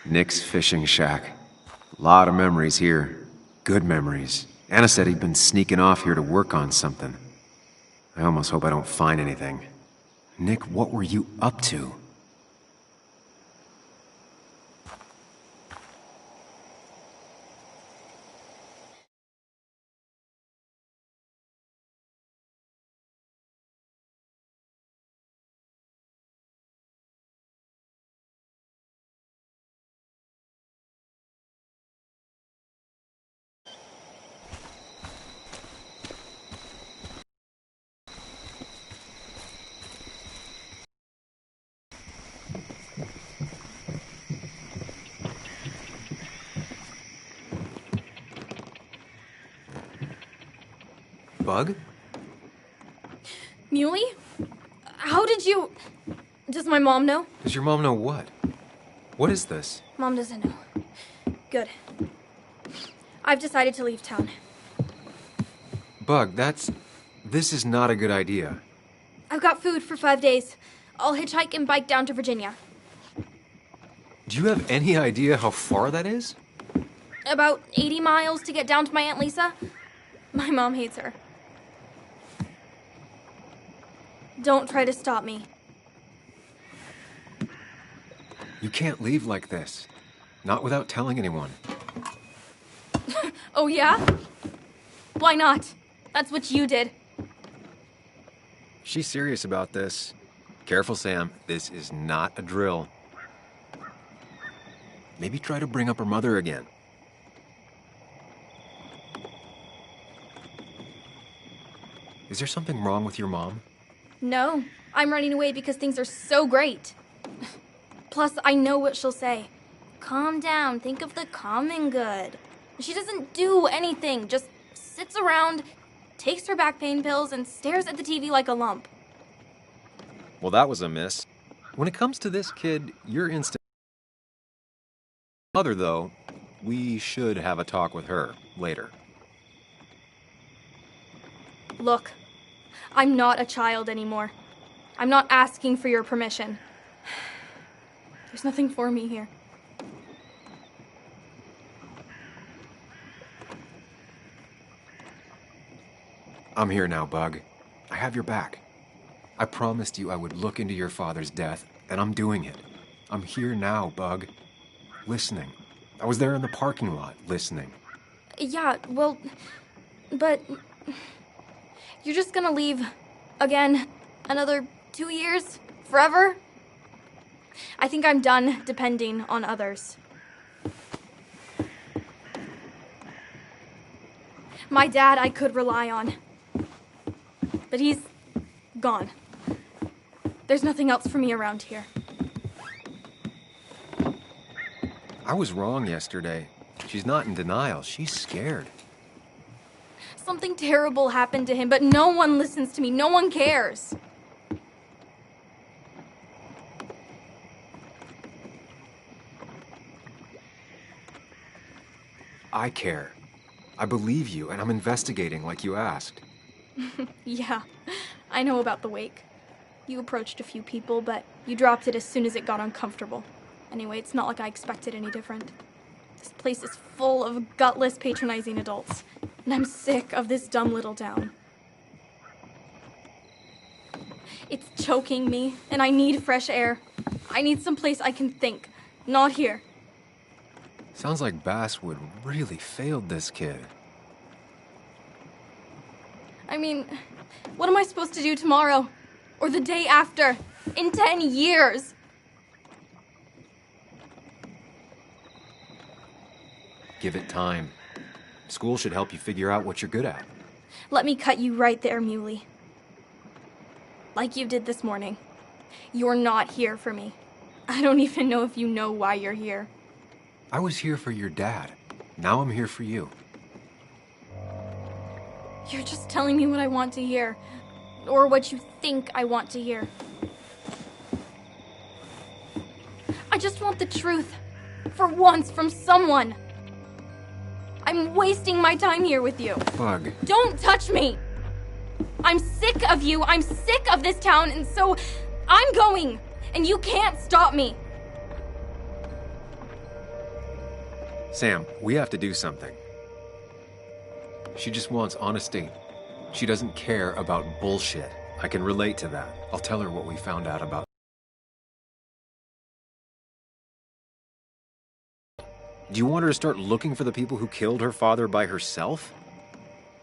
Nick's fishing shack. Lot of memories here. Good memories. Anna said he'd been sneaking off here to work on something. I almost hope I don't find anything. Nick, what were you up to? Bug? Muley? How did you... Does my mom know? Does your mom know what? What is this? Mom doesn't know. Good. I've decided to leave town. Bug, this is not a good idea. I've got food for 5 days. I'll hitchhike and bike down to Virginia. Do you have any idea how far that is? About 80 miles to get down to my Aunt Lisa. My mom hates her. Don't try to stop me. You can't leave like this. Not without telling anyone. Oh, yeah? Why not? That's what you did. She's serious about this. Careful, Sam. This is not a drill. Maybe try to bring up her mother again. Is there something wrong with your mom? No, I'm running away because things are so great. Plus, I know what she'll say. Calm down, think of the common good. She doesn't do anything, just sits around, takes her back pain pills, and stares at the TV like a lump. Well, that was a miss. When it comes to this kid, you're instant. Mother, though, we should have a talk with her later. Look, I'm not a child anymore. I'm not asking for your permission. There's nothing for me here. I'm here now, Bug. I have your back. I promised you I would look into your father's death, and I'm doing it. I'm here now, Bug. Listening. I was there in the parking lot, listening. Yeah, well, but... You're just gonna leave again? Another 2 years? Forever? I think I'm done depending on others. My dad I could rely on. But he's gone. There's nothing else for me around here. I was wrong yesterday. She's not in denial. She's scared. Something terrible happened to him, but no one listens to me. No one cares. I care. I believe you, and I'm investigating like you asked. Yeah, I know about the wake. You approached a few people, but you dropped it as soon as it got uncomfortable. Anyway, it's not like I expected any different. This place is full of gutless, patronizing adults, and I'm sick of this dumb little town. It's choking me, and I need fresh air. I need someplace I can think, not here. Sounds like Basswood really failed this kid. I mean, what am I supposed to do tomorrow? Or the day after? In 10 years? Give it time. School should help you figure out what you're good at. Let me cut you right there, Muley. Like you did this morning. You're not here for me. I don't even know if you know why you're here. I was here for your dad. Now I'm here for you. You're just telling me what I want to hear. Or what you think I want to hear. I just want the truth. For once, from someone. I'm wasting my time here with you. Bug. Don't touch me! I'm sick of you, I'm sick of this town, and so I'm going, and you can't stop me. Sam, we have to do something. She just wants honesty. She doesn't care about bullshit. I can relate to that. I'll tell her what we found out about. Do you want her to start looking for the people who killed her father by herself?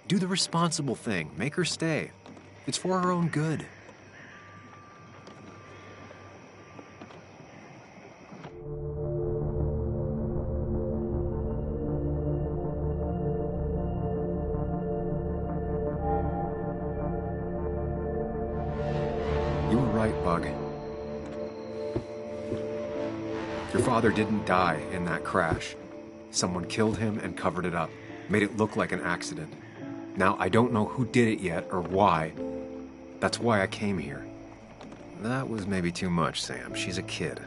Do the responsible thing. Make her stay. It's for her own good. You were right, Bug. Your father didn't die in that crash. Someone killed him and covered it up, made it look like an accident. Now, I don't know who did it yet or why. That's why I came here. That was maybe too much, Sam. She's a kid.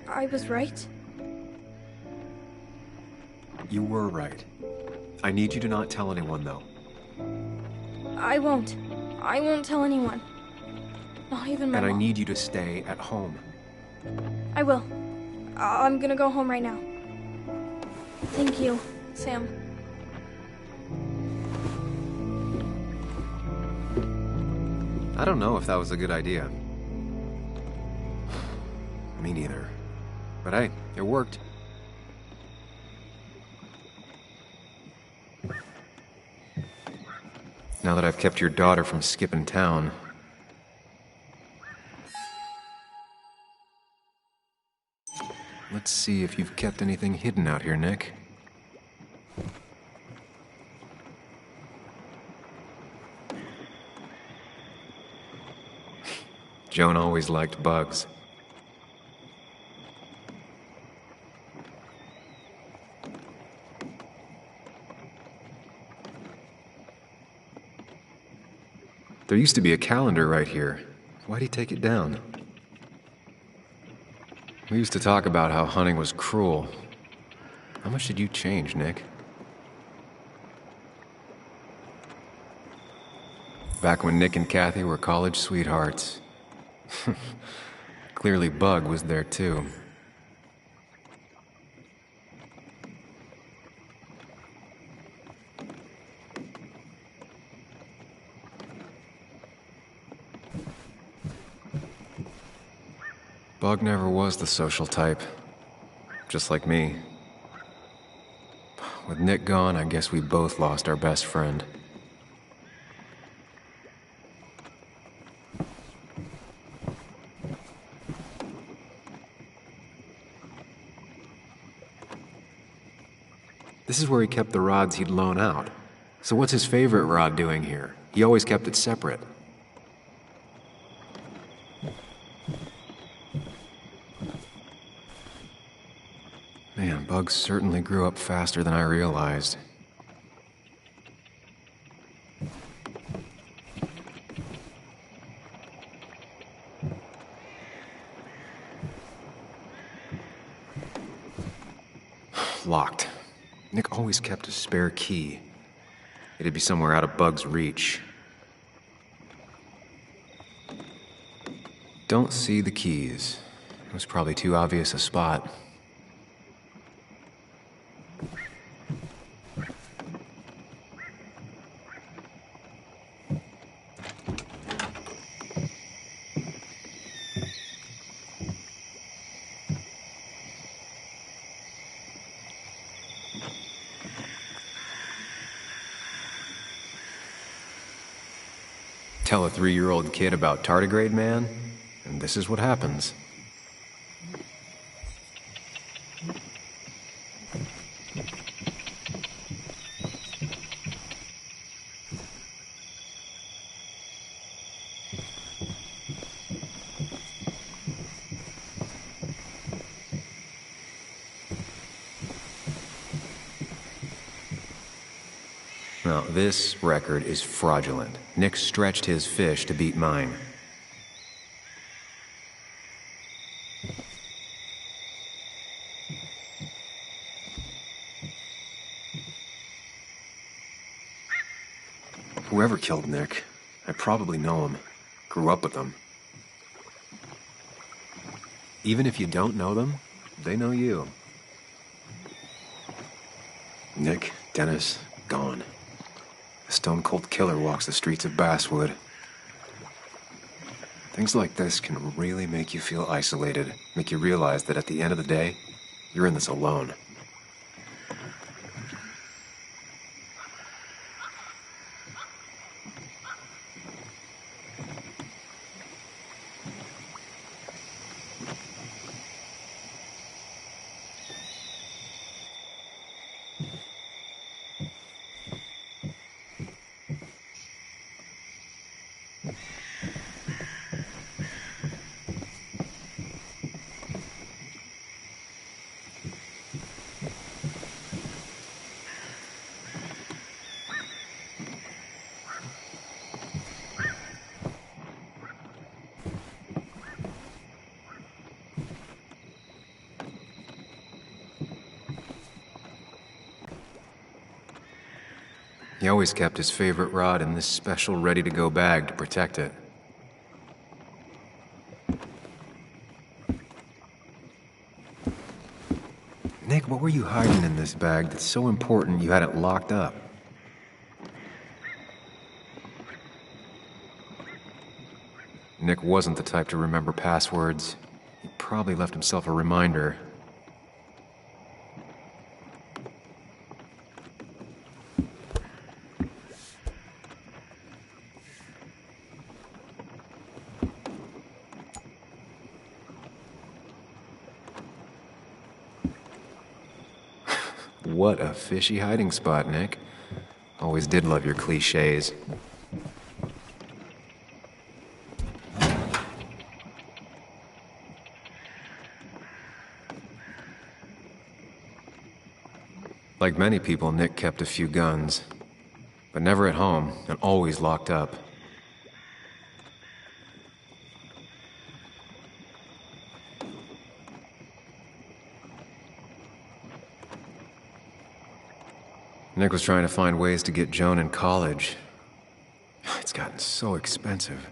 I was right? You were right. I need you to not tell anyone, though. I won't. I won't tell anyone. Not even my And I mom. need you to stay at home. I will. I'm gonna go home right now. Thank you, Sam. I don't know if that was a good idea. Me neither. But hey, it worked. Now that I've kept your daughter from skipping town. Let's see if you've kept anything hidden out here, Nick. Joan always liked bugs. There used to be a calendar right here. Why'd he take it down? We used to talk about how hunting was cruel. How much did you change, Nick? Back when Nick and Kathy were college sweethearts. Clearly Bug was there too. Bug never was the social type. Just like me. With Nick gone, I guess we both lost our best friend. This is where he kept the rods he'd loan out. So what's his favorite rod doing here? He always kept it separate. Man, Bug certainly grew up faster than I realized. Locked. Nick always kept a spare key. It'd be somewhere out of Bug's reach. Don't see the keys. It was probably too obvious a spot. Tell a 3-year-old kid about tardigrade man, and this is what happens. Now, this record is fraudulent. Nick stretched his fish to beat mine. Whoever killed Nick, I probably know him. Grew up with them. Even if you don't know them, they know you. Nick, Dennis, gone. A stone-cold killer walks the streets of Basswood. Things like this can really make you feel isolated, make you realize that at the end of the day, you're in this alone. He always kept his favorite rod in this special ready-to-go bag to protect it. Nick, what were you hiding in this bag that's so important you had it locked up? Nick wasn't the type to remember passwords. He probably left himself a reminder. What a fishy hiding spot, Nick. Always did love your cliches. Like many people, Nick kept a few guns, but never at home and always locked up. Nick was trying to find ways to get Joan in college. It's gotten so expensive.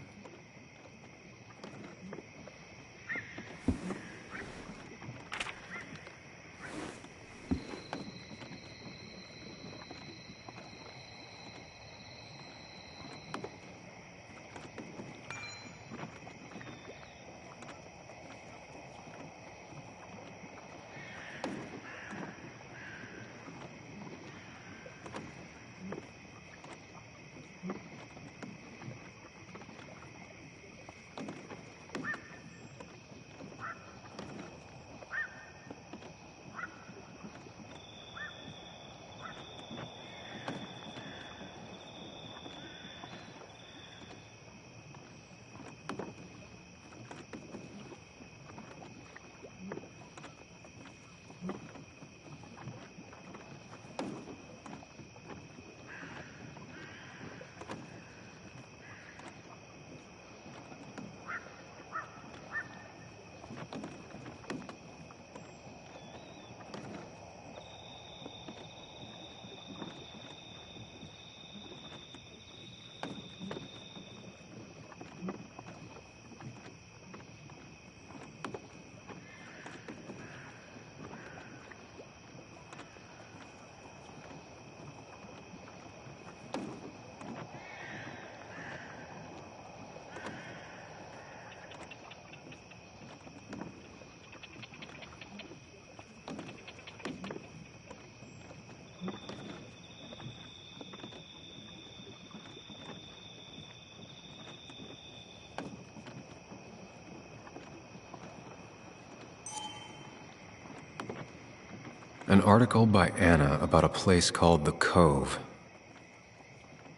An article by Anna about a place called The Cove.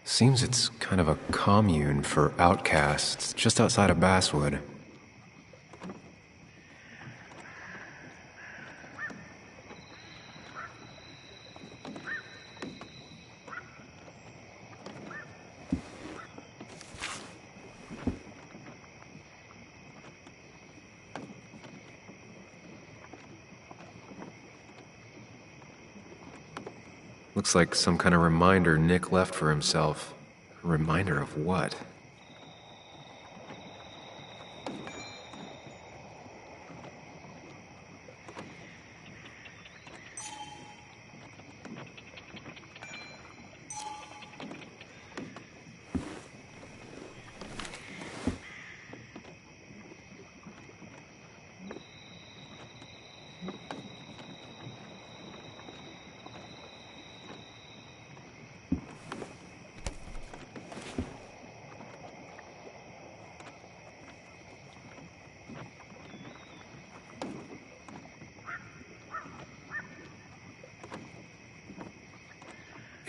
Seems it's kind of a commune for outcasts just outside of Basswood. Looks like some kind of reminder Nick left for himself. A reminder of what?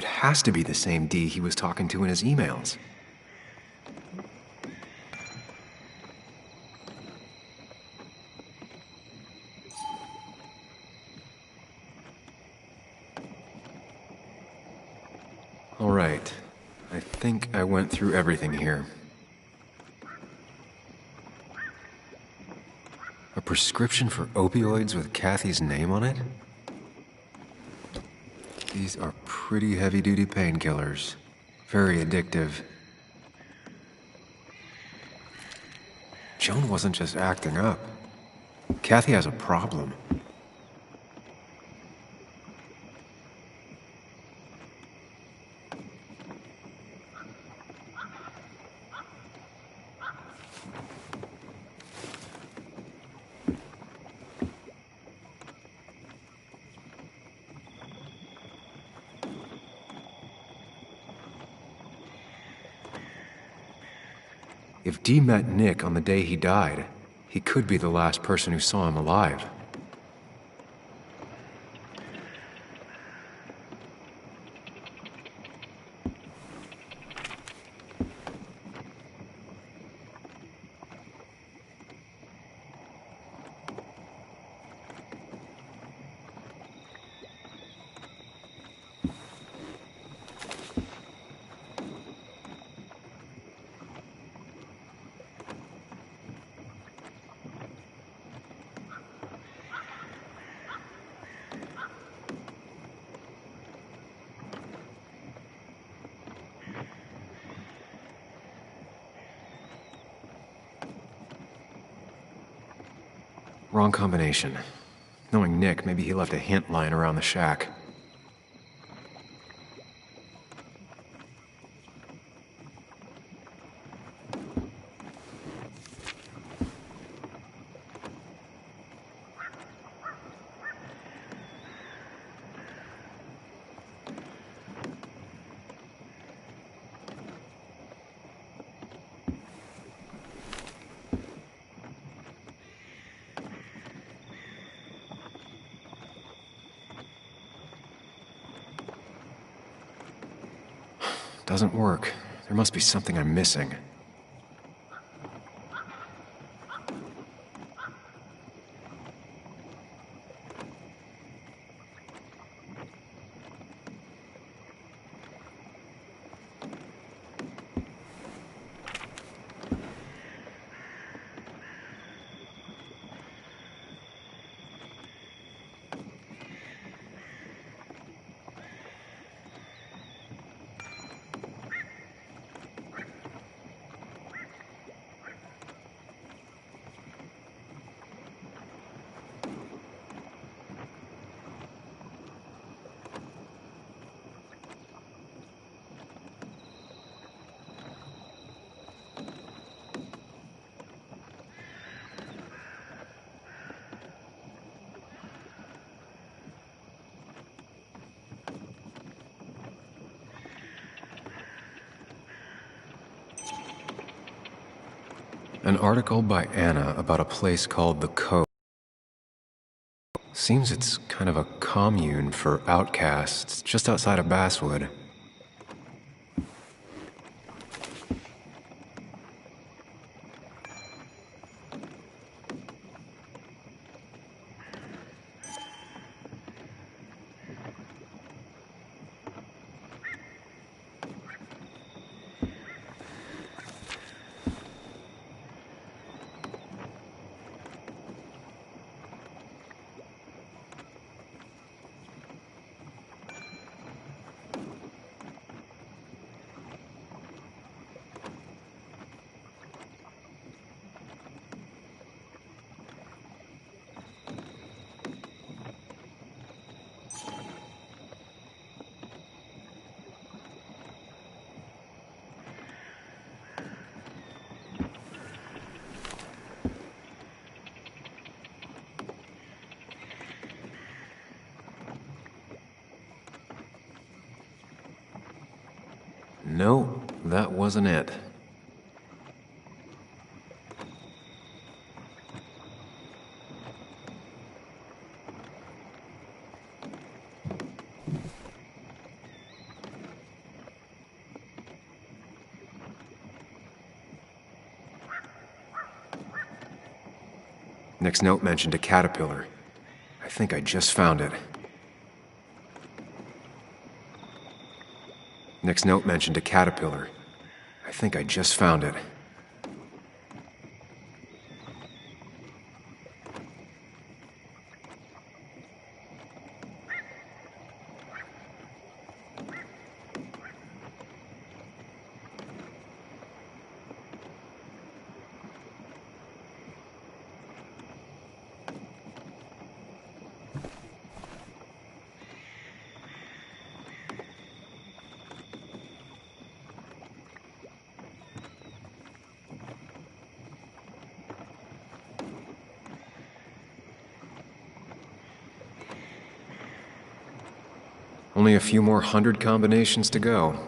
has to be the same D he was talking to in his emails. All right. I think I went through everything here. A prescription for opioids with Kathy's name on it? These are pretty heavy-duty painkillers. Very addictive. Joan wasn't just acting up. Kathy has a problem. If Dee met Nick on the day he died, he could be the last person who saw him alive. Wrong combination. Knowing Nick, maybe he left a hint lying around the shack. Doesn't work. There must be something I'm missing. An article by Anna about a place called The Cove. Seems it's kind of a commune for outcasts just outside of Basswood. No, that wasn't it. Nick's note mentioned a caterpillar. I think I just found it. Nick's note mentioned a caterpillar. I think I just found it. Only a few more 100 combinations to go.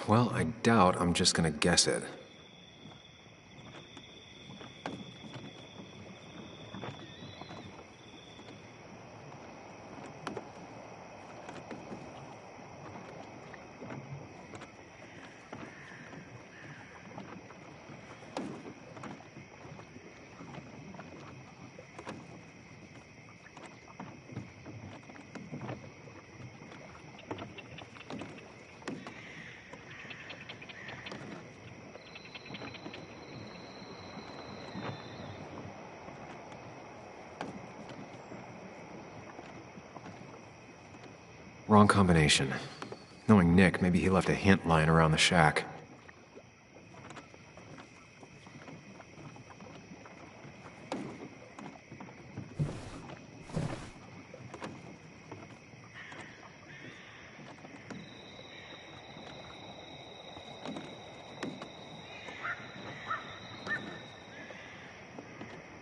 Well, I doubt I'm just gonna guess it. Wrong combination. Knowing Nick, maybe he left a hint lying around the shack.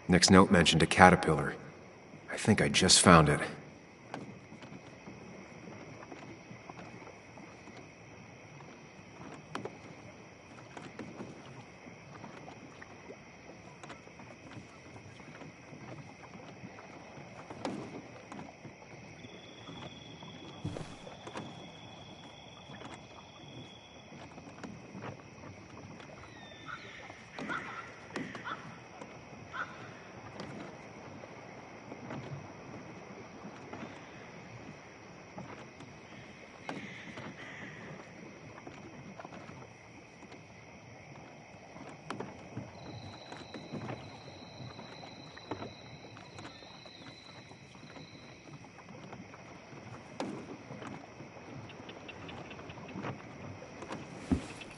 Nick's note mentioned a caterpillar. I think I just found it.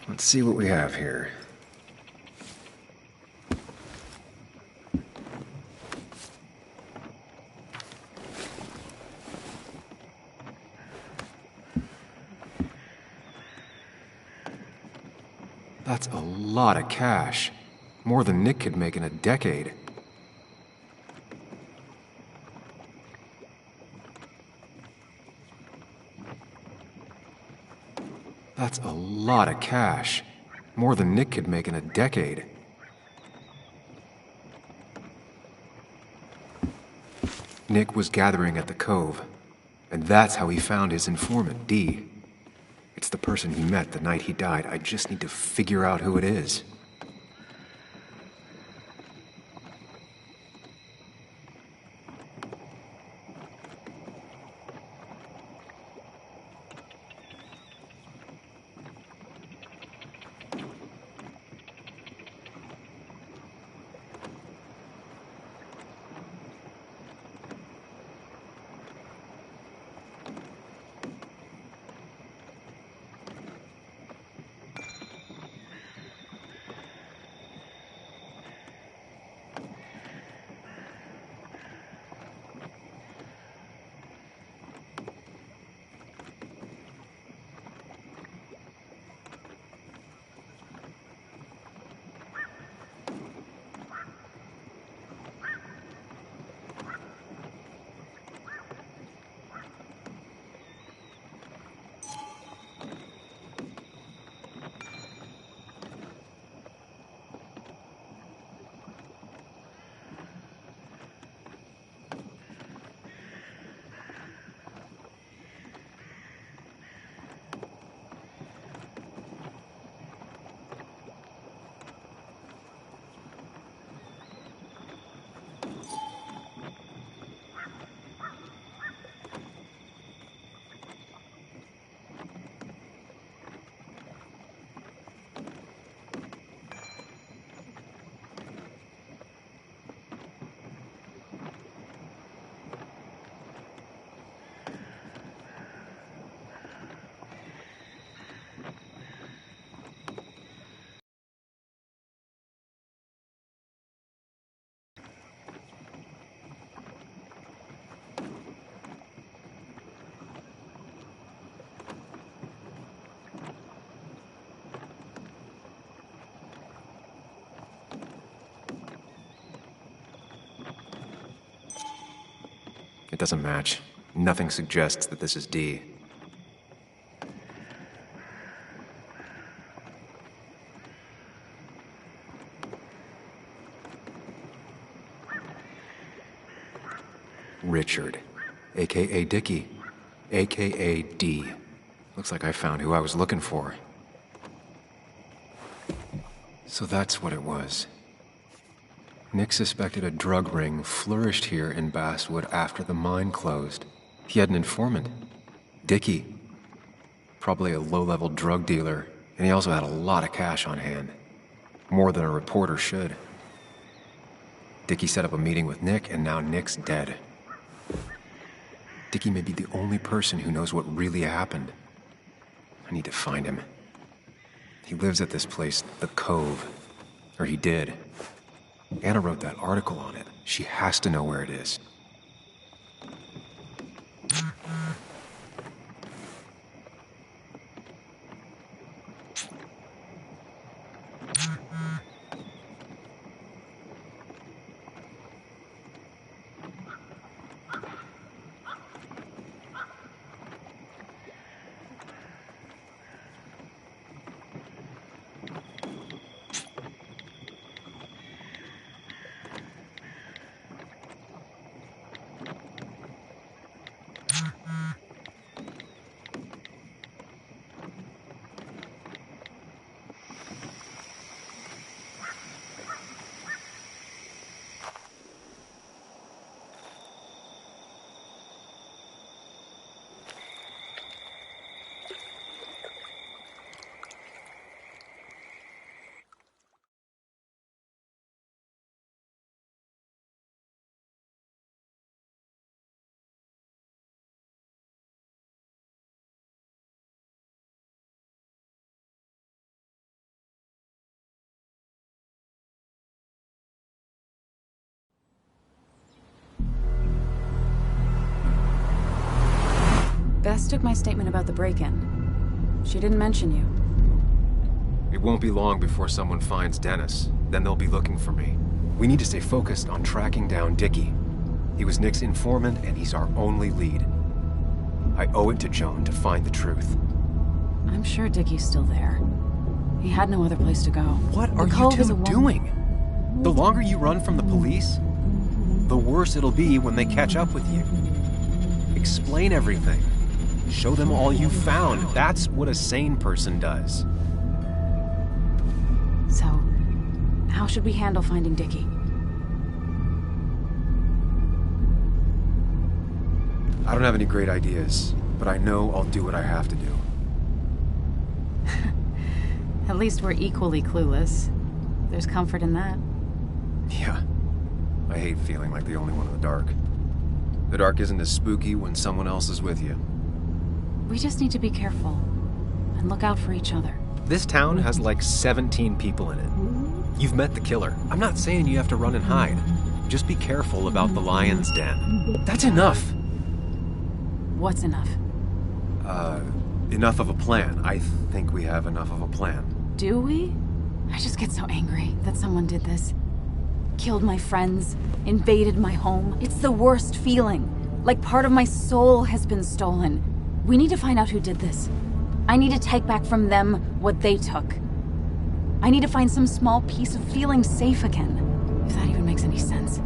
Let's see what we have here. That's a lot of cash. More than Nick could make in a decade. That's a lot of cash. More than Nick could make in a decade. Nick was gathering at the Cove, and that's how he found his informant, Dee. It's the person he met the night he died. I just need to figure out who it is. It doesn't match. Nothing suggests that this is Dee. Richard, a.k.a. Dickie, a.k.a. Dee. Looks like I found who I was looking for. So that's what it was. Nick suspected a drug ring flourished here in Basswood after the mine closed. He had an informant, Dickie. Probably a low-level drug dealer, and he also had a lot of cash on hand. More than a reporter should. Dickie set up a meeting with Nick, and now Nick's dead. Dickie may be the only person who knows what really happened. I need to find him. He lives at this place, the Cove. Or he did. Anna wrote that article on it. She has to know where it is. Bess took my statement about the break-in. She didn't mention you. It won't be long before someone finds Dennis. Then they'll be looking for me. We need to stay focused on tracking down Dickie. He was Nick's informant, and he's our only lead. I owe it to Joan to find the truth. I'm sure Dickie's still there. He had no other place to go. What are The you Cove is two a doing? The longer you run from the police, the worse it'll be when they catch up with you. Explain everything. Show them all you found. That's what a sane person does. So, how should we handle finding Dickie? I don't have any great ideas, but I know I'll do what I have to do. At least we're equally clueless. There's comfort in that. Yeah. I hate feeling like the only one in the dark. The dark isn't as spooky when someone else is with you. We just need to be careful and look out for each other. This town has like 17 people in it. You've met the killer. I'm not saying you have to run and hide. Just be careful about the lion's den. That's enough. What's enough? Enough of a plan. I think we have enough of a plan. Do we? I just get so angry that someone did this. Killed my friends, invaded my home. It's the worst feeling. Like part of my soul has been stolen. We need to find out who did this. I need to take back from them what they took. I need to find some small piece of feeling safe again. If that even makes any sense.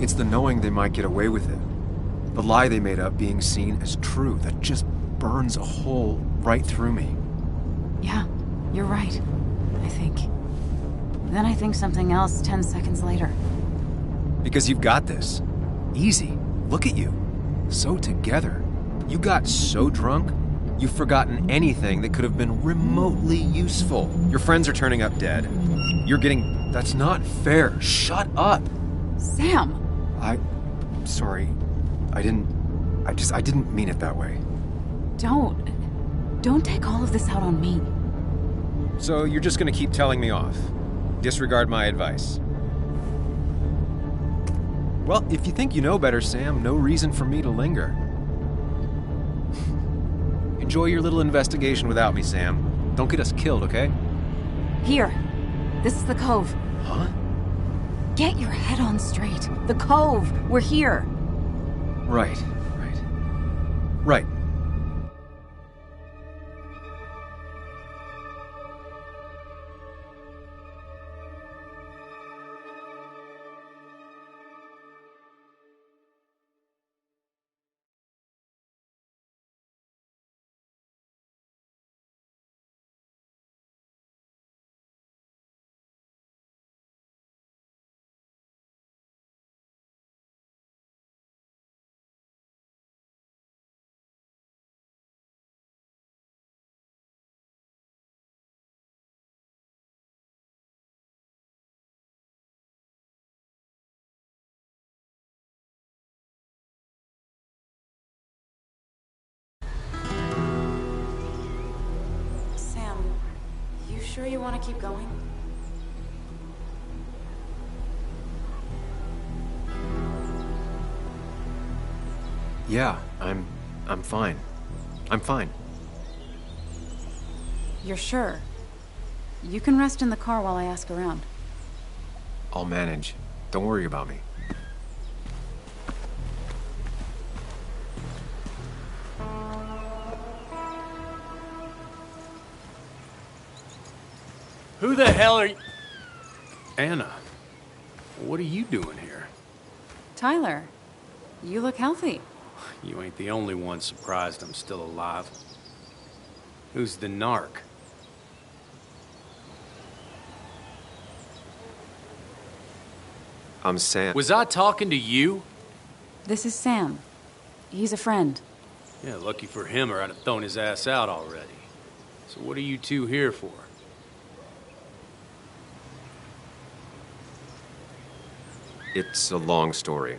It's the knowing they might get away with it. The lie they made up being seen as true that just burns a hole right through me. Yeah, you're right, I think. Then I think something else 10 seconds later. Because you've got this. Easy. Look at you. So together. You got so drunk, you've forgotten anything that could have been remotely useful. Your friends are turning up dead. You're getting... That's not fair. Shut up. Sam! Sorry. I didn't mean it that way. Don't take all of this out on me. So you're just gonna keep telling me off? Disregard my advice? Well, if you think you know better, Sam, no reason for me to linger. Enjoy your little investigation without me, Sam. Don't get us killed, okay? Here. This is the Cove. Huh? Get your head on straight. The Cove. We're here. Right. Right. Sam, you sure you want to keep going? Yeah, I'm fine. I'm fine. You're sure? You can rest in the car while I ask around. I'll manage. Don't worry about me. Who the hell are you? Anna, what are you doing here? Tyler, you look healthy. You ain't the only one surprised I'm still alive. Who's the narc? I'm Sam. Was I talking to you? This is Sam. He's a friend. Yeah, lucky for him or I'd have thrown his ass out already. So what are you two here for? It's a long story.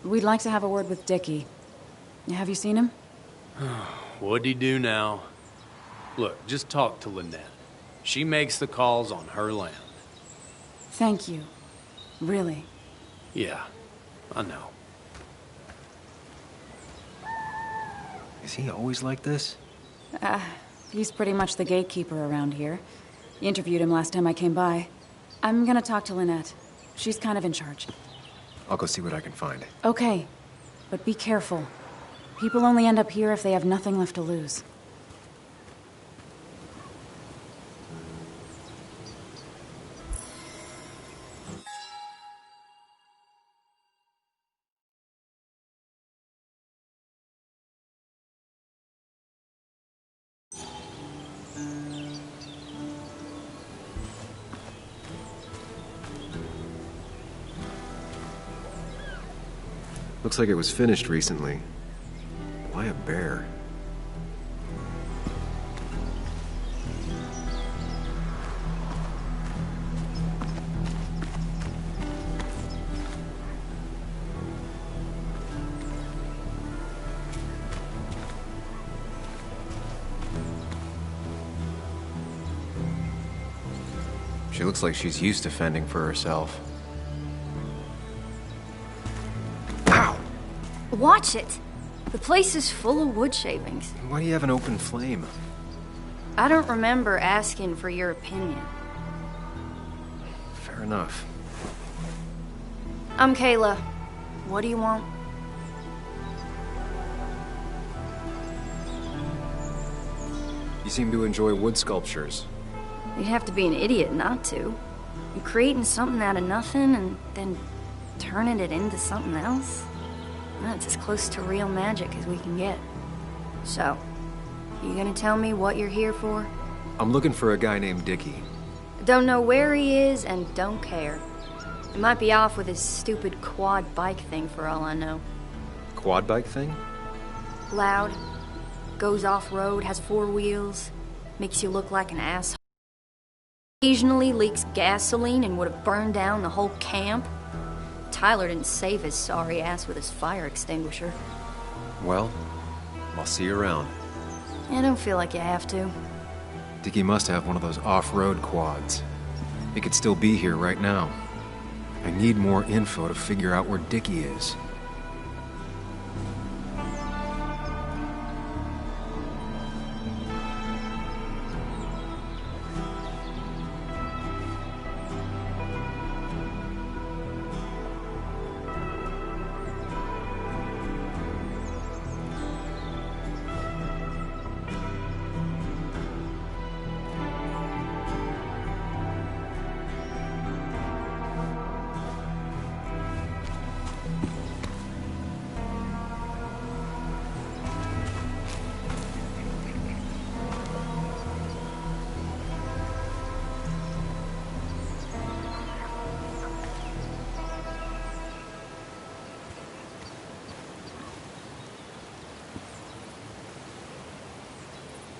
We'd like to have a word with Dickie. Have you seen him? What'd he do now? Look, just talk to Lynette. She makes the calls on her land. Thank you. Really. Yeah, I know. Is he always like this? He's pretty much the gatekeeper around here. Interviewed him last time I came by. I'm gonna talk to Lynette. She's kind of in charge. I'll go see what I can find. Okay. but be careful. People only end up here if they have nothing left to lose. Looks like it was finished recently. Why a bear? She looks like she's used to fending for herself. Ow! Watch it! The place is full of wood shavings. Why do you have an open flame? I don't remember asking for your opinion. Fair enough. I'm Kayla. What do you want? You seem to enjoy wood sculptures. You'd have to be an idiot not to. You're creating something out of nothing and then turning it into something else? That's as close to real magic as we can get. So, you gonna tell me what you're here for? I'm looking for a guy named Dickie. Don't know where he is and don't care. He might be off with his stupid quad bike thing for all I know. Quad bike thing? Loud, goes off-road, has 4 wheels, makes you look like an asshole. Occasionally leaks gasoline and would have burned down the whole camp. Tyler didn't save his sorry ass with his fire extinguisher. Well, I'll see you around. I don't feel like you have to. Dickie must have one of those off-road quads. He could still be here right now. I need more info to figure out where Dickie is.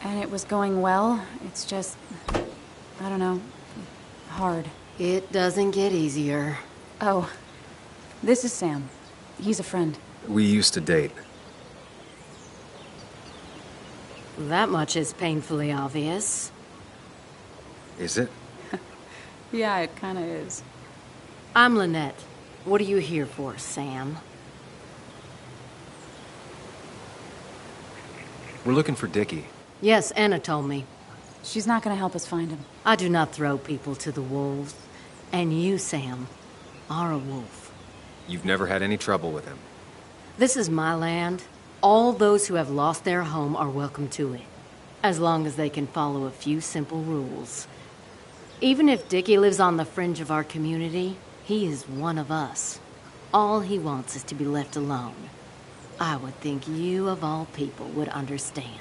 And it was going well. It's just, I don't know, hard. It doesn't get easier. Oh, this is Sam. He's a friend. We used to date. That much is painfully obvious. Is it? Yeah, it kinda is. I'm Lynette. What are you here for, Sam? We're looking for Dickie. Yes, Anna told me. She's not gonna help us find him. I do not throw people to the wolves. And you, Sam, are a wolf. You've never had any trouble with him. This is my land. All those who have lost their home are welcome to it, as long as they can follow a few simple rules. Even if Dickie lives on the fringe of our community, he is one of us. All he wants is to be left alone. I would think you, of all people, would understand.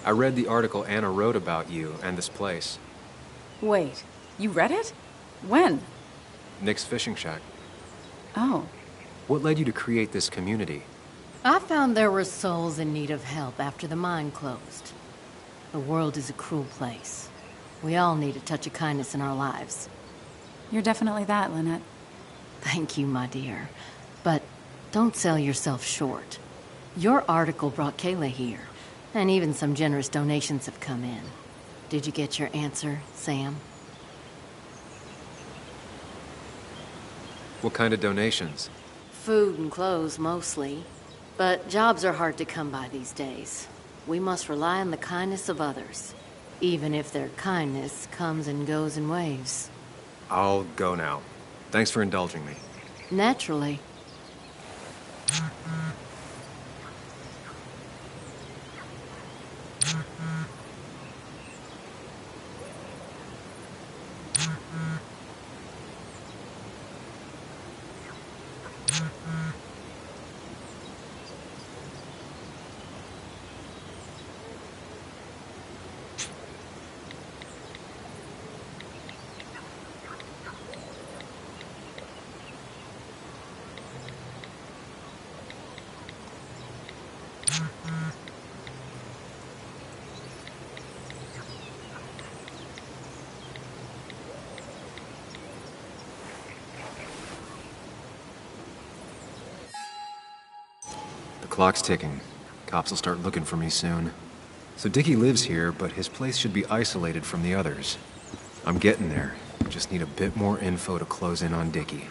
I read the article Anna wrote about you and this place. Wait, you read it? When? Nick's Fishing Shack. Oh. What led you to create this community? I found there were souls in need of help after the mine closed. The world is a cruel place. We all need a touch of kindness in our lives. You're definitely that, Lynette. Thank you, my dear. But don't sell yourself short. Your article brought Kayla here, and even some generous donations have come in. Did you get your answer, Sam? What kind of donations? Food and clothes, mostly. But jobs are hard to come by these days. We must rely on the kindness of others, even if their kindness comes and goes in waves. I'll go now. Thanks for indulging me. Naturally. The clock's ticking. Cops will start looking for me soon. So Dickie lives here, but his place should be isolated from the others. I'm getting there. Just need a bit more info to close in on Dickie.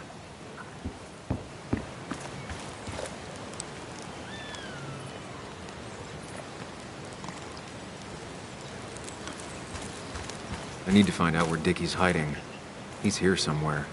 I need to find out where Dickie's hiding. He's here somewhere.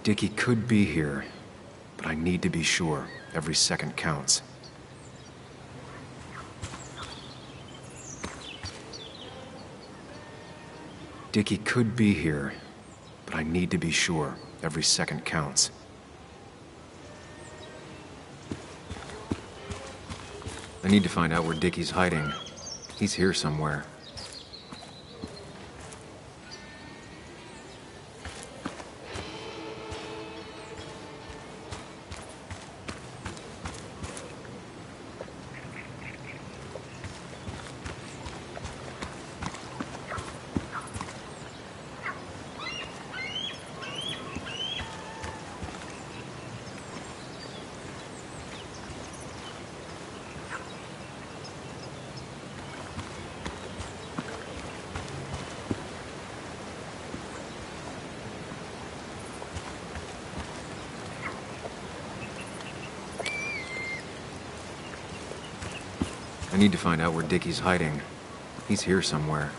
Dickie could be here, but I need to be sure. Every second counts. Dickie could be here, but I need to be sure. Every second counts. I need to find out where Dickie's hiding. He's here somewhere. I need to find out where Dickie's hiding. He's here somewhere.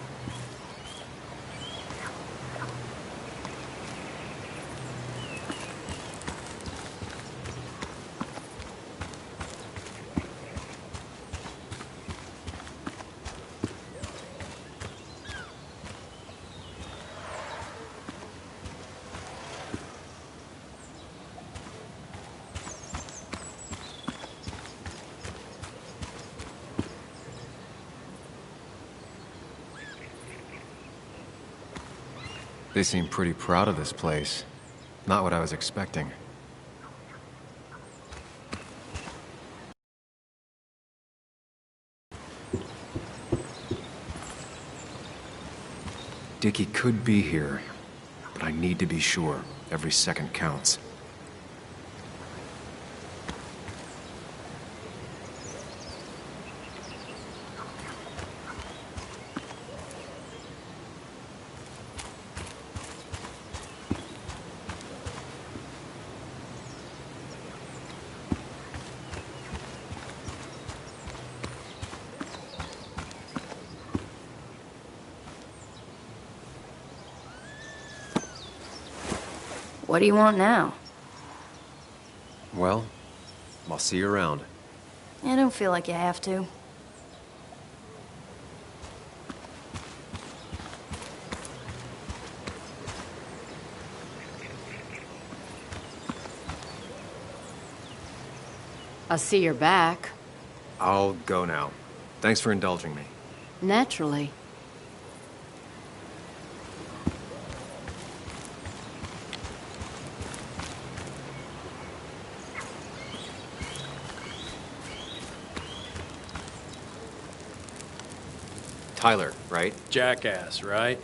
They seem pretty proud of this place. Not what I was expecting. Dickie could be here, but I need to be sure. Every second counts. What do you want now? Well, I'll see you around. I don't feel like you have to. I see you're back. I'll go now. Thanks for indulging me. Naturally. Tyler, right? Jackass, right?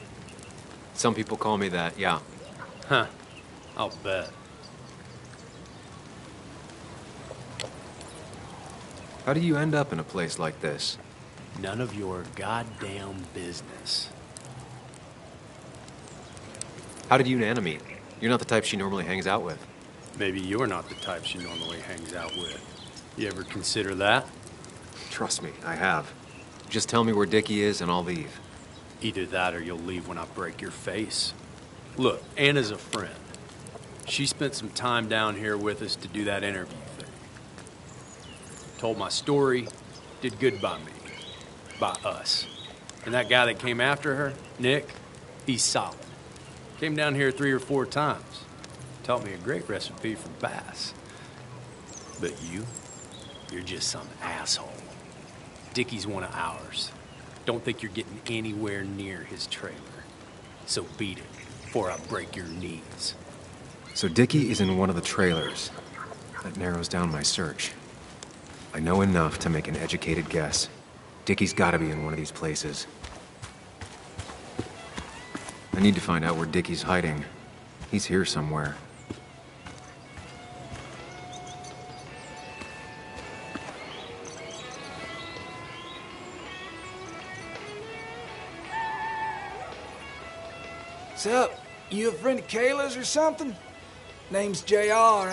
Some people call me that, yeah. Huh. I'll bet. How do you end up in a place like this? None of your goddamn business. How did you and Anna meet? You're not the type she normally hangs out with. Maybe you're not the type she normally hangs out with. You ever consider that? Trust me, I have. Just tell me where Dickie is and I'll leave. Either that or you'll leave when I break your face. Look, Anna's a friend. She spent some time down here with us to do that interview thing. Told my story, did good by me. By us. And that guy that came after her, Nick, he's solid. Came down here 3 or 4 times. Taught me a great recipe for bass. But you're just some asshole. Dickie's one of ours. Don't think you're getting anywhere near his trailer. So beat it before I break your knees. So Dickie is in one of the trailers. That narrows down my search. I know enough to make an educated guess. Dickie's gotta be in one of these places. I need to find out where Dickie's hiding. He's here somewhere. What's up? You a friend of Kayla's or something? Name's JR.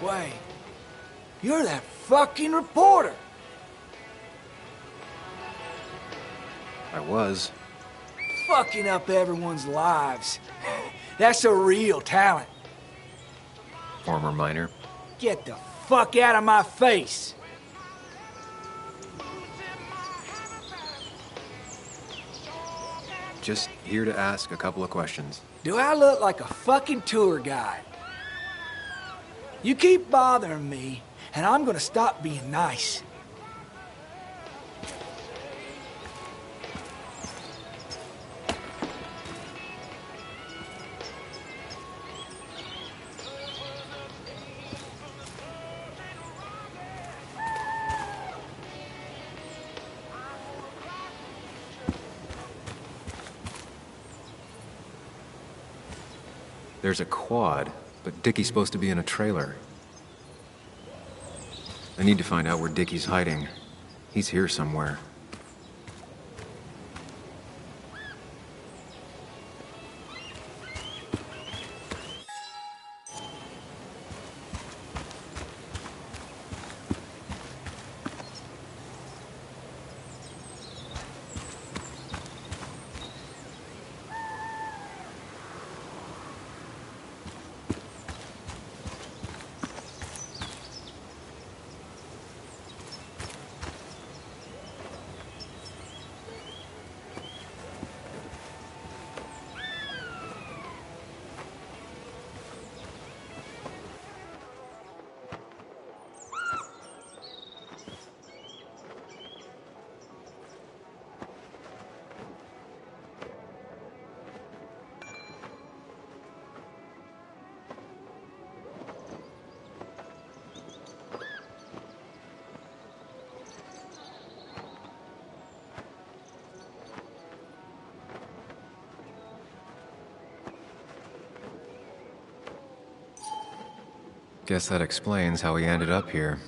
Wait. You're that fucking reporter. I was. Fucking up everyone's lives. That's a real talent. Former miner. Get the fuck out of my face. Just here to ask a couple of questions. Do I look like a fucking tour guide? You keep bothering me, and I'm gonna stop being nice. There's a quad, but Dickie's supposed to be in a trailer. I need to find out where Dickie's hiding. He's here somewhere. Guess that explains how he ended up here.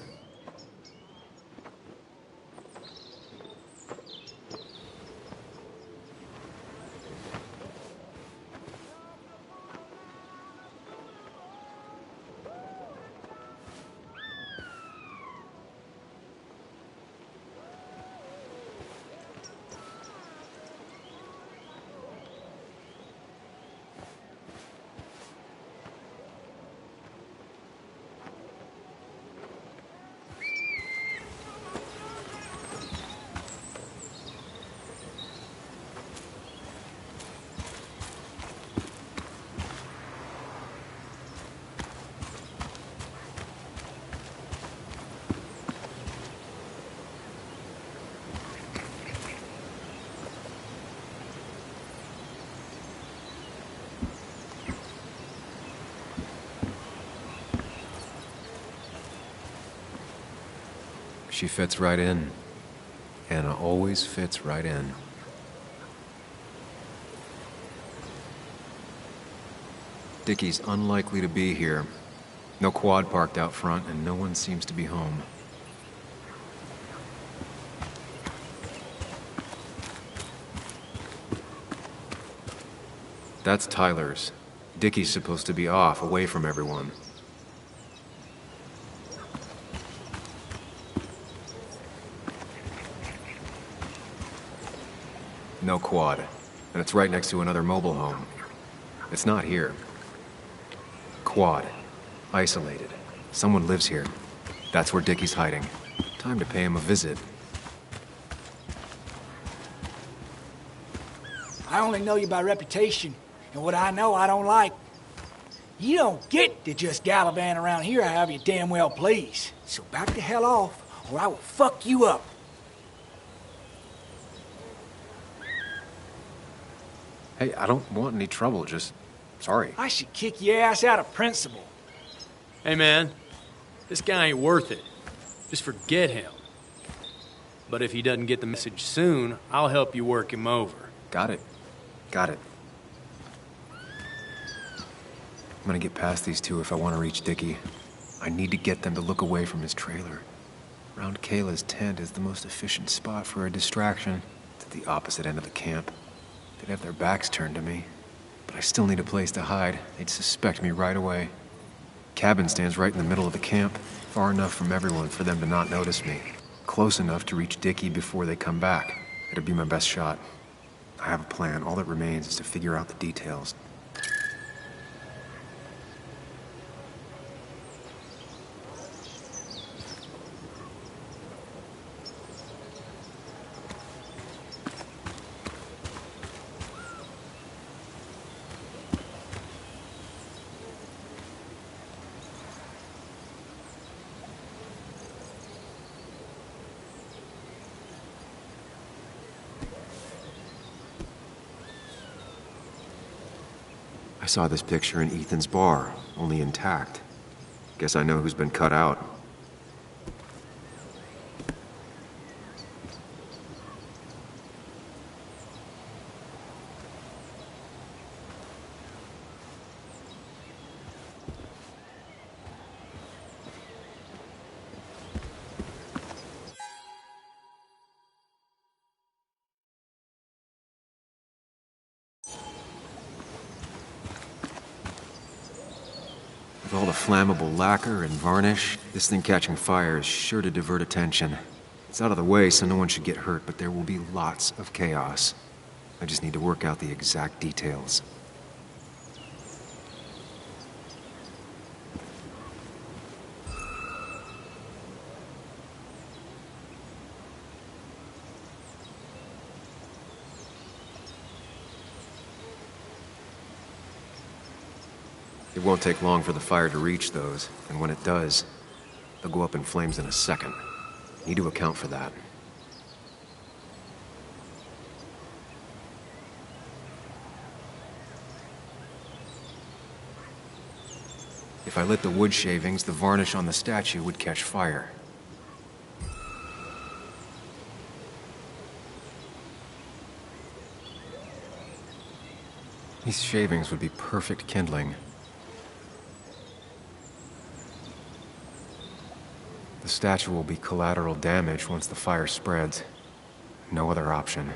She fits right in. Anna always fits right in. Dickie's unlikely to be here. No quad parked out front, and no one seems to be home. That's Tyler's. Dickie's supposed to be off, away from everyone. No quad. And it's right next to another mobile home. It's not here. Quad. Isolated. Someone lives here. That's where Dickie's hiding. Time to pay him a visit. I only know you by reputation, and what I know I don't like. You don't get to just gallivant around here however you damn well please. So back the hell off, or I will fuck you up. Hey, I don't want any trouble, just... sorry. I should kick your ass out of principle. Hey, man, this guy ain't worth it. Just forget him. But if he doesn't get the message soon, I'll help you work him over. Got it. Got it. I'm gonna get past these two if I want to reach Dickie. I need to get them to look away from his trailer. Round Kayla's tent is the most efficient spot for a distraction. It's at the opposite end of the camp. They'd have their backs turned to me. But I still need a place to hide. They'd suspect me right away. Cabin stands right in the middle of the camp, far enough from everyone for them to not notice me. Close enough to reach Dickie before they come back. It'd be my best shot. I have a plan. All that remains is to figure out the details. I saw this picture in Ethan's bar, only intact. Guess I know who's been cut out. With all the flammable lacquer and varnish, this thing catching fire is sure to divert attention. It's out of the way so no one should get hurt, but there will be lots of chaos. I just need to work out the exact details. It won't take long for the fire to reach those, and when it does, they'll go up in flames in a second. Need to account for that. If I lit the wood shavings, the varnish on the statue would catch fire. These shavings would be perfect kindling. The statue will be collateral damage once the fire spreads. No other option.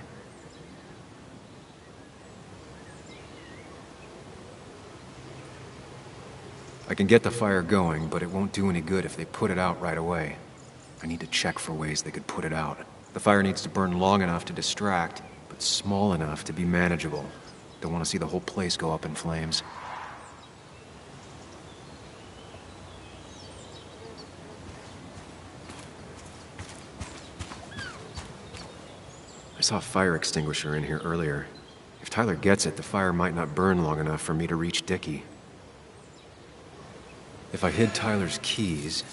I can get the fire going, but it won't do any good if they put it out right away. I need to check for ways they could put it out. The fire needs to burn long enough to distract, but small enough to be manageable. Don't want to see the whole place go up in flames. I saw a fire extinguisher in here earlier. If Tyler gets it, the fire might not burn long enough for me to reach Dickie. If I hid Tyler's keys,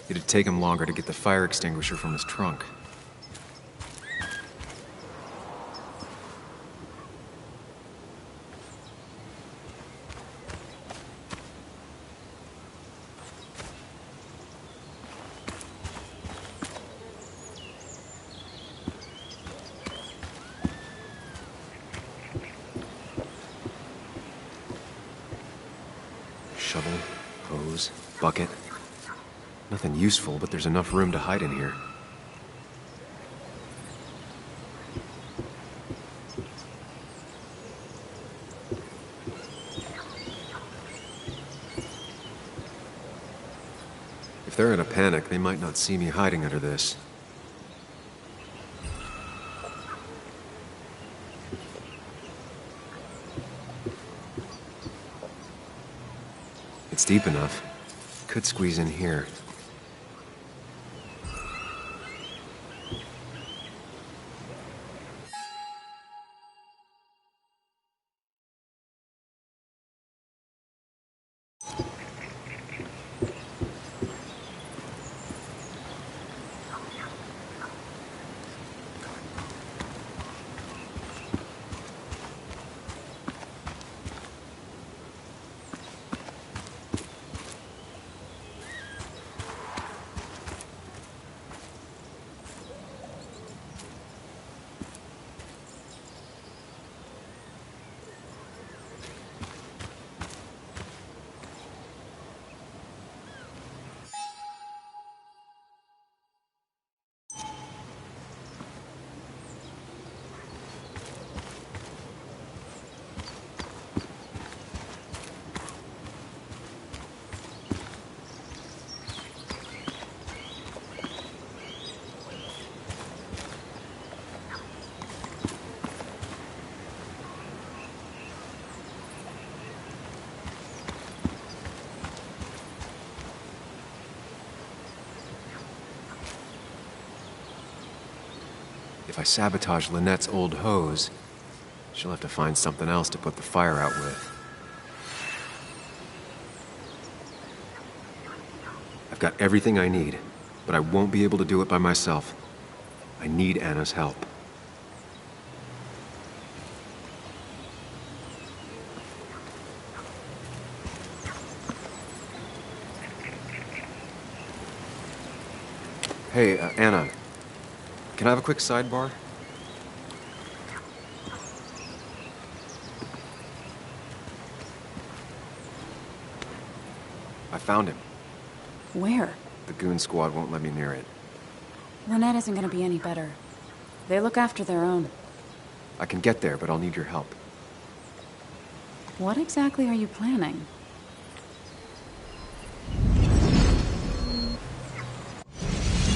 it'd take him longer to get the fire extinguisher from his trunk. bucket. Nothing useful, but there's enough room to hide in here. If they're in a panic, they might not see me hiding under this. It's deep enough. Could squeeze in here. If I sabotage Lynette's old hose, she'll have to find something else to put the fire out with. I've got everything I need, but I won't be able to do it by myself. I need Anna's help. Hey, Anna. Can I have a quick sidebar? I found him. Where? The goon squad won't let me near it. Lynette isn't gonna be any better. They look after their own. I can get there, but I'll need your help. What exactly are you planning?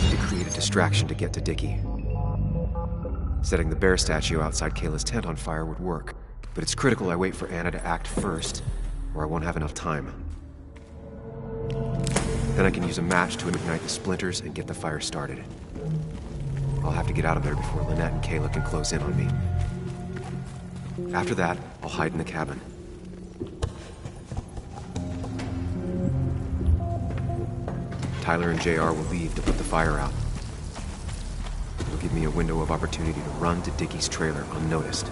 To create a distraction to get to Dickie. Setting the bear statue outside Kayla's tent on fire would work, but it's critical I wait for Anna to act first, or I won't have enough time. Then I can use a match to ignite the splinters and get the fire started. I'll have to get out of there before Lynette and Kayla can close in on me. After that, I'll hide in the cabin. Tyler and JR will leave to put the fire out. It'll give me a window of opportunity to run to Dickie's trailer unnoticed.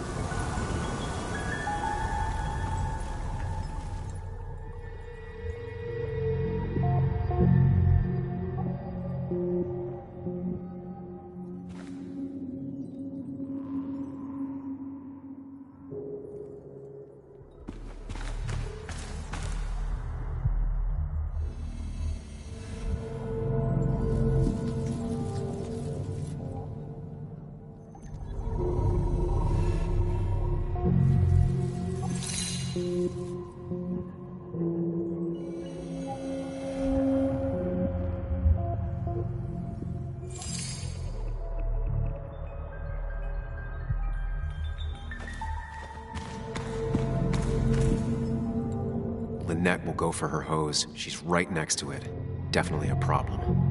Lynette will go for her hose. She's right next to it. Definitely a problem.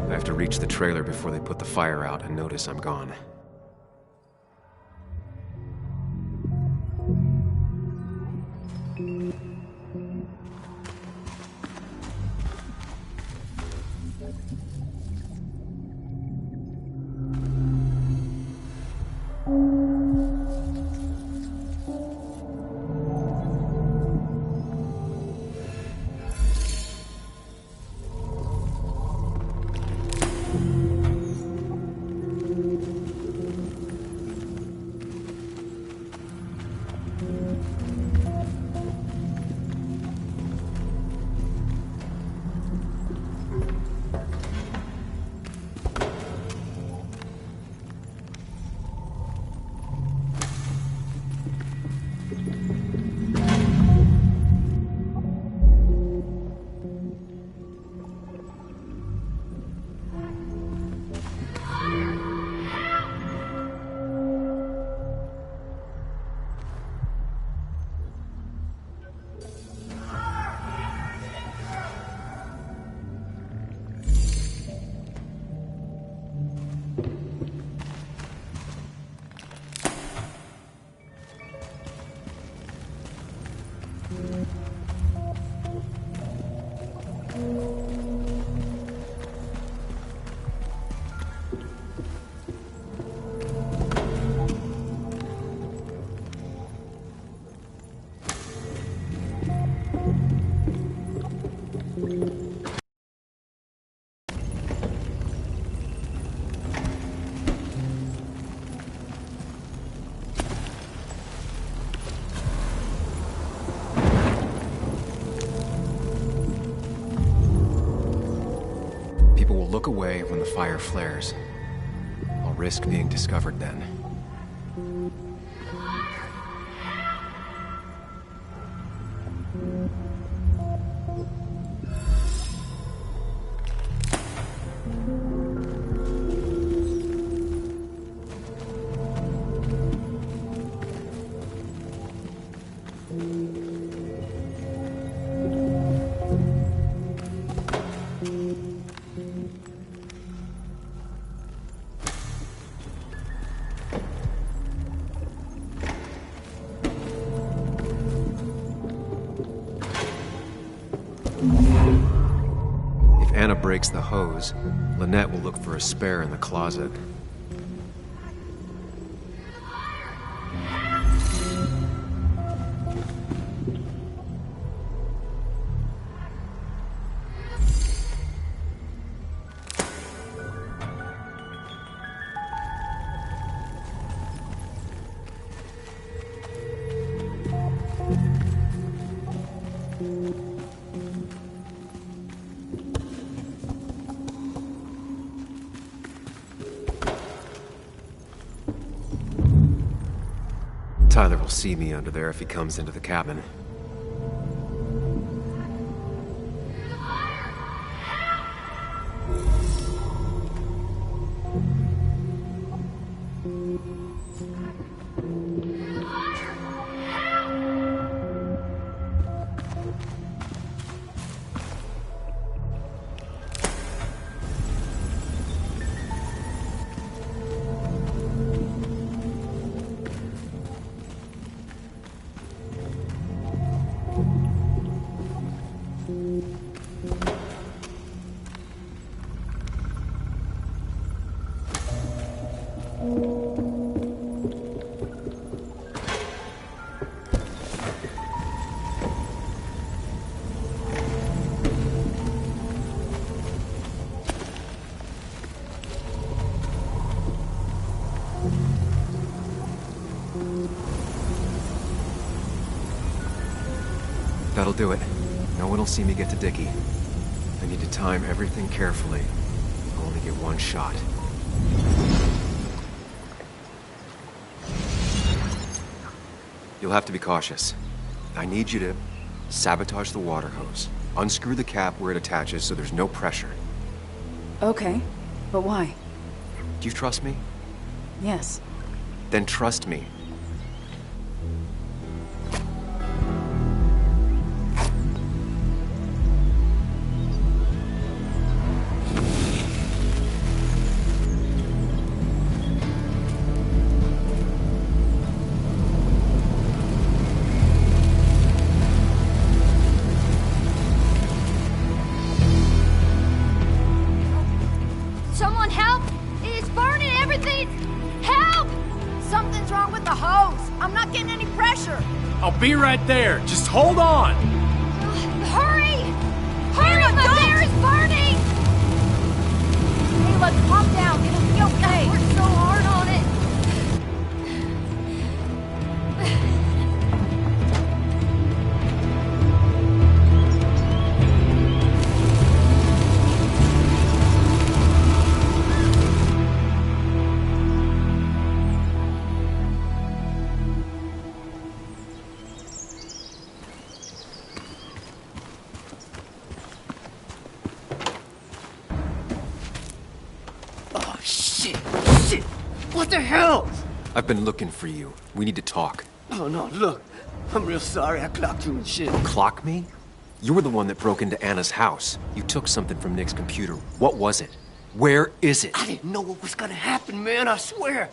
I have to reach the trailer before they put the fire out and notice I'm gone. People will look away when the fire flares. I'll risk being discovered then. If Anna breaks the hose, Lynette will look for a spare in the closet. Tyler will see me under there if he comes into the cabin. That'll do it. No one will see me get to Dickie. I need to time everything carefully. I'll only get one shot. You'll have to be cautious. I need you to sabotage the water hose. Unscrew the cap where it attaches so there's no pressure. Okay, but why? Do you trust me? Yes. Then trust me. Something's wrong with the hose. I'm not getting any pressure. I'll be right there. Just hold on. Hurry! Hurry, the bear is burning! Ayla, calm down. It'll be okay. We're so hard on it. Oh, shit! Shit! What the hell? I've been looking for you. We need to talk. Oh, no, look. I'm real sorry I clocked you and shit. Clock me? You were the one that broke into Anna's house. You took something from Nick's computer. What was it? Where is it? I didn't know what was gonna happen, man, I swear.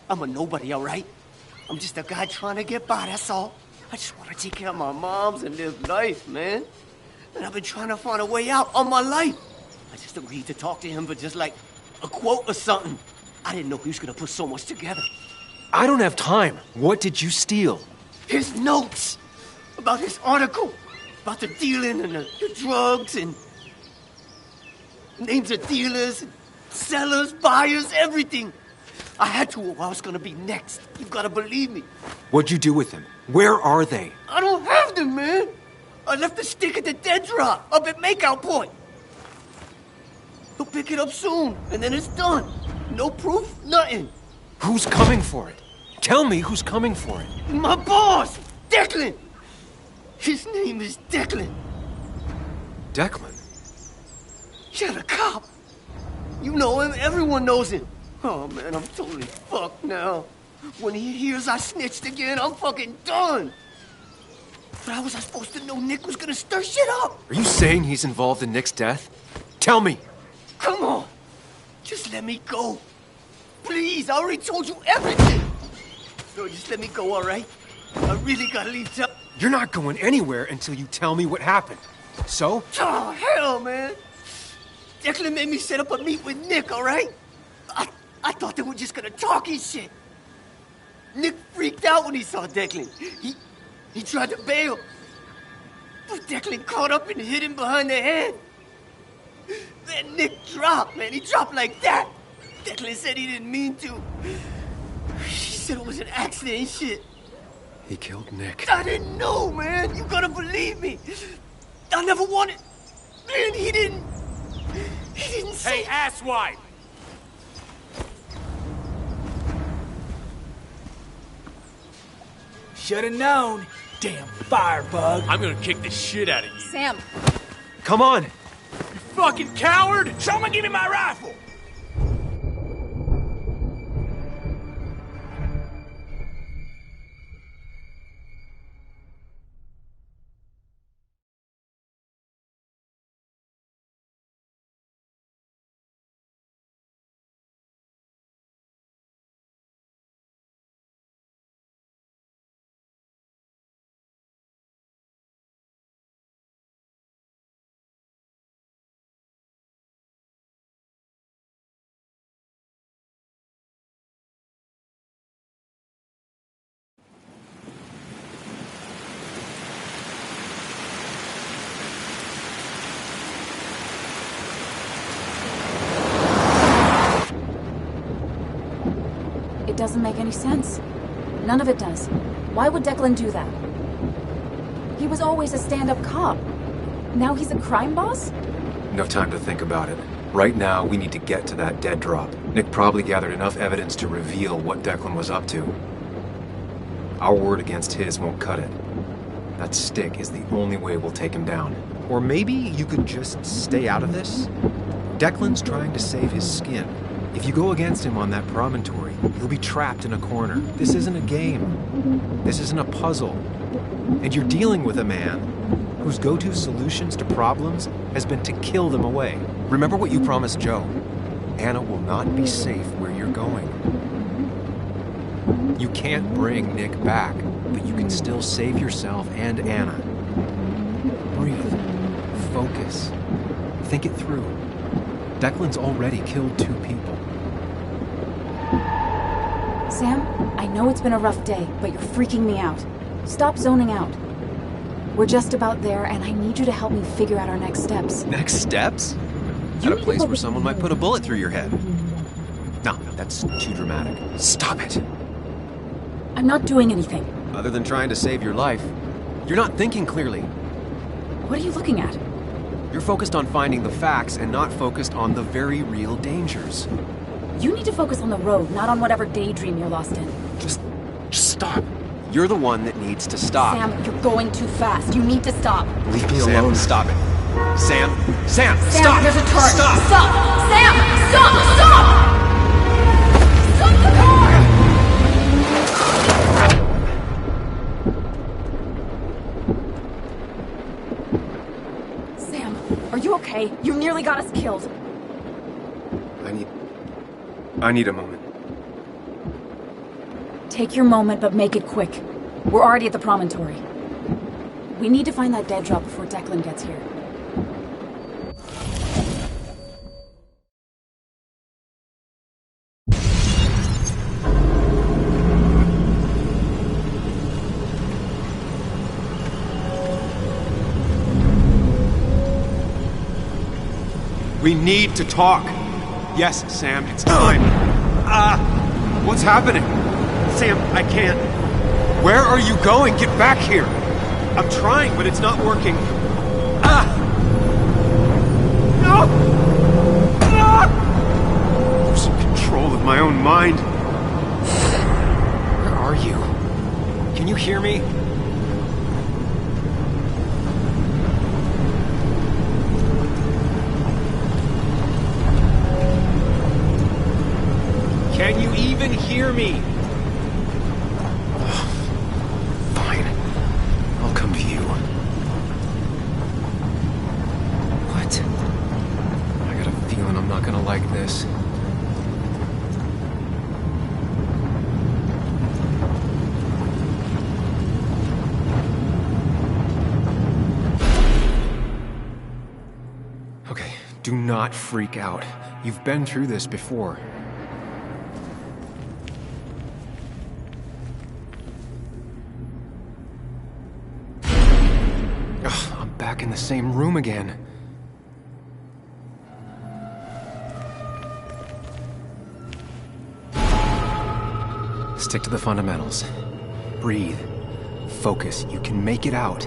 I'm a nobody, all right? I'm just a guy trying to get by, that's all. I just want to take care of my moms and live life, man. And I've been trying to find a way out all my life. I just agreed to talk to him for just like a quote or something. I didn't know he was gonna put so much together. I don't have time. What did you steal? His notes about his article, about the dealing and the drugs and names of dealers, and sellers, buyers, everything. I had to or I was gonna be next. You gotta believe me. What'd you do with them? Where are they? I don't have them, man. I left the stick at the dead drop up at Makeout Point. He'll pick it up soon, and then it's done. No proof, nothing. Who's coming for it? Tell me who's coming for it. My boss, Declan. His name is Declan. Declan? Yeah, the cop. You know him, everyone knows him. Oh, man, I'm totally fucked now. When he hears I snitched again, I'm fucking done. But how was I supposed to know Nick was gonna stir shit up? Are you saying he's involved in Nick's death? Tell me! Come on. Just let me go. Please, I already told you everything. No, just let me go, all right? I really gotta leave town. You're not going anywhere until you tell me what happened. So? Oh, hell, man. Declan made me set up a meet with Nick, all right? I thought they were just gonna talk and shit. Nick freaked out when he saw Declan. He tried to bail. But Declan caught up and hit him behind the head. Then Nick dropped, man. He dropped like that. Declan said he didn't mean to. He said it was an accident and shit. He killed Nick. I didn't know, man. You gotta believe me. I never wanted... Man, he didn't say... Hey, asswipe! Should've known. Damn firebug. I'm gonna kick the shit out of you. Sam, Come on! You fucking coward! Someone give me my rifle. it doesn't make any sense. None of it does. Why would Declan do that? He was always a stand-up cop. Now he's a crime boss? No time to think about it. Right now, we need to get to that dead drop. Nick probably gathered enough evidence to reveal what Declan was up to. Our word against his won't cut it. That stick is the only way we'll take him down. Or maybe you could just stay out of this? Declan's trying to save his skin. If you go against him on that promontory, he'll be trapped in a corner. This isn't a game. This isn't a puzzle. And you're dealing with a man whose go-to solutions to problems has been to kill them away. Remember what you promised Joe. Anna will not be safe where you're going. You can't bring Nick back, but you can still save yourself and Anna. Breathe. Focus. Think it through. Declan's already killed 2 people. Sam, I know it's been a rough day, but you're freaking me out. Stop zoning out. We're just about there, and I need you to help me figure out our next steps. Next steps? At a place where someone might put a bullet through your head. No, that's too dramatic. Stop it! I'm not doing anything. Other than trying to save your life, you're not thinking clearly. What are you looking at? You're focused on finding the facts and not focused on the very real dangers. You need to focus on the road, not on whatever daydream you're lost in. Just stop. You're the one that needs to stop. Sam, you're going too fast. You need to stop. Leave me alone. Stop it. Sam, Sam, stop! there's a turn. Stop! Stop! Sam, stop! Stop! Stop the car! Sam, are you okay? You nearly got us killed. I need a moment. Take your moment, but make it quick. We're already at the promontory. We need to find that dead drop before Declan gets here. We need to talk. Yes, Sam, it's time. What's happening? Sam, I can't. Where are you going? Get back here. I'm trying, but it's not working. No! Losing control of my own mind. Where are you? Can you hear me? Can you even hear me? Fine. I'll come to you. What? I got a feeling I'm not gonna like this. Okay, do not freak out. You've been through this before. Back in the same room again. Stick to the fundamentals. Breathe. Focus. You can make it out.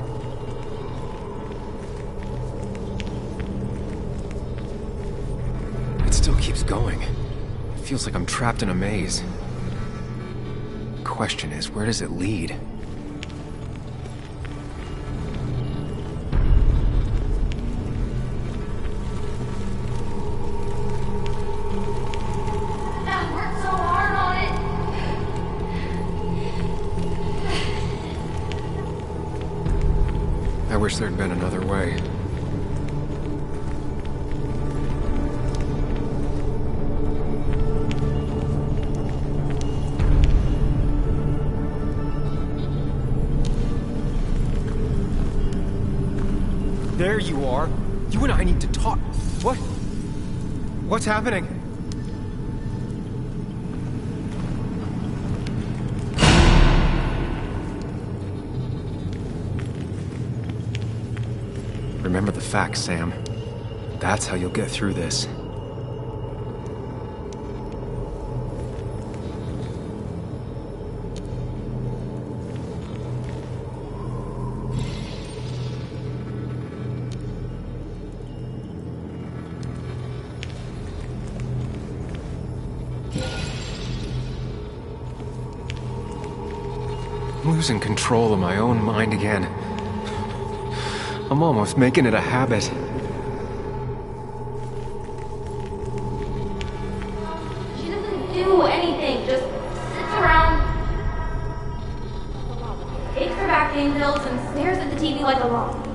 It still keeps going. It feels like I'm trapped in a maze. Question is, where does it lead? I wish there'd been another way. There you are. You and I need to talk. What? What's happening? Remember the facts, Sam. That's how you'll get through this. I'm losing control of my own mind again. I'm almost making it a habit. She doesn't do anything, just sits around, takes her back pain pills, and stares at the TV like a log.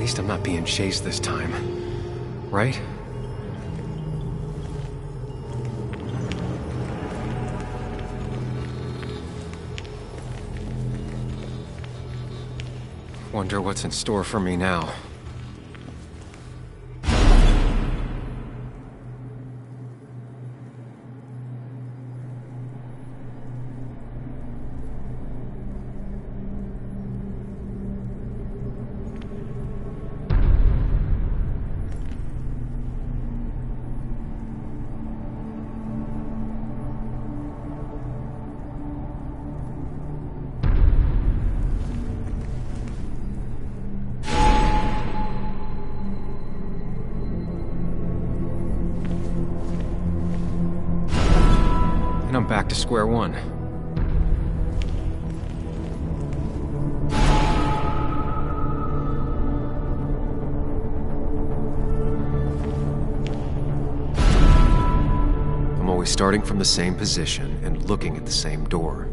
least I'm not being chased this time. Right? Wonder what's in store for me now. And I'm back to square one. I'm always starting from the same position and looking at the same door.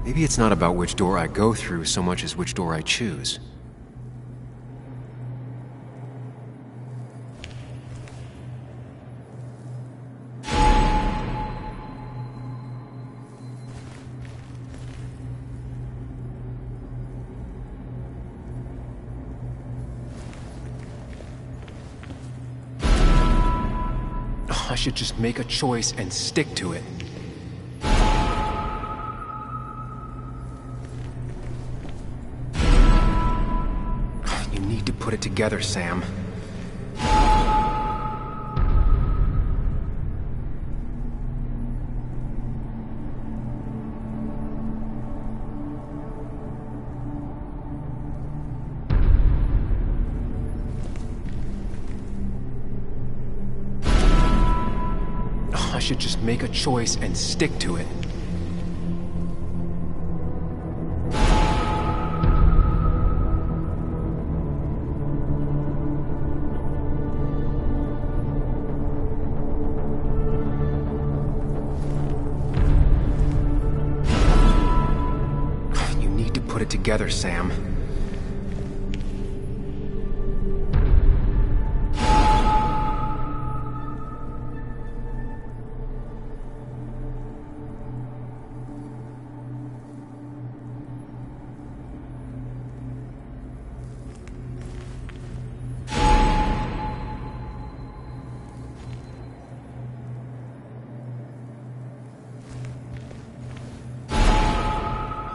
Maybe it's not about which door I go through so much as which door I choose. I should just make a choice and stick to it. You need to put it together, Sam. I should just make a choice and stick to it. You need to put it together, Sam.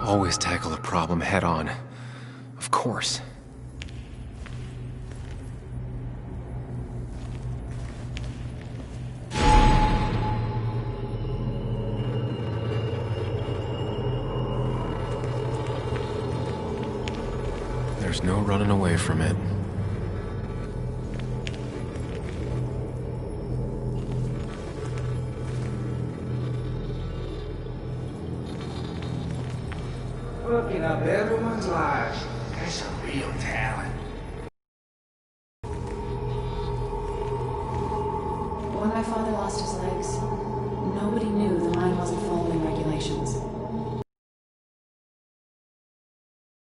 Always tackle a problem head on. Of course. There's no running away from it. Looking up everyone's lives. That's a real talent. When my father lost his legs, nobody knew the mine wasn't following regulations.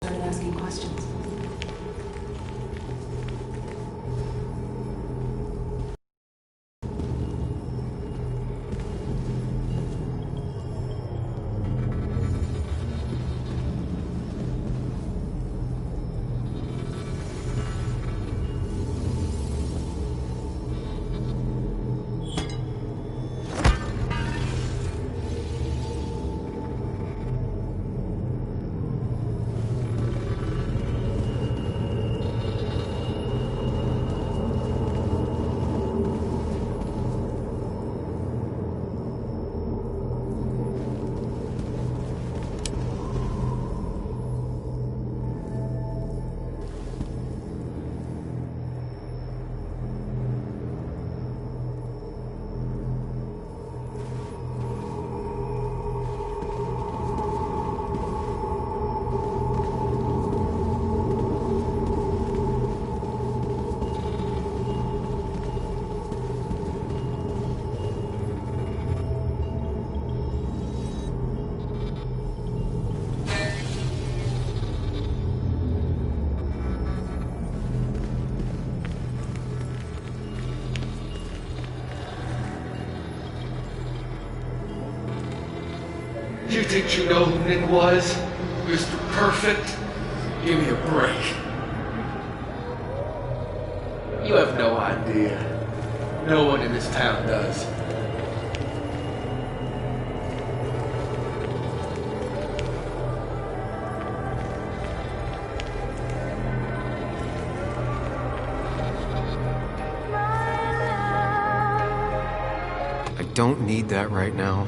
Started asking questions. Do you think you know who Nick was? Mr. Perfect? Give me a break. You have no idea. No one in this town does. I don't need that right now.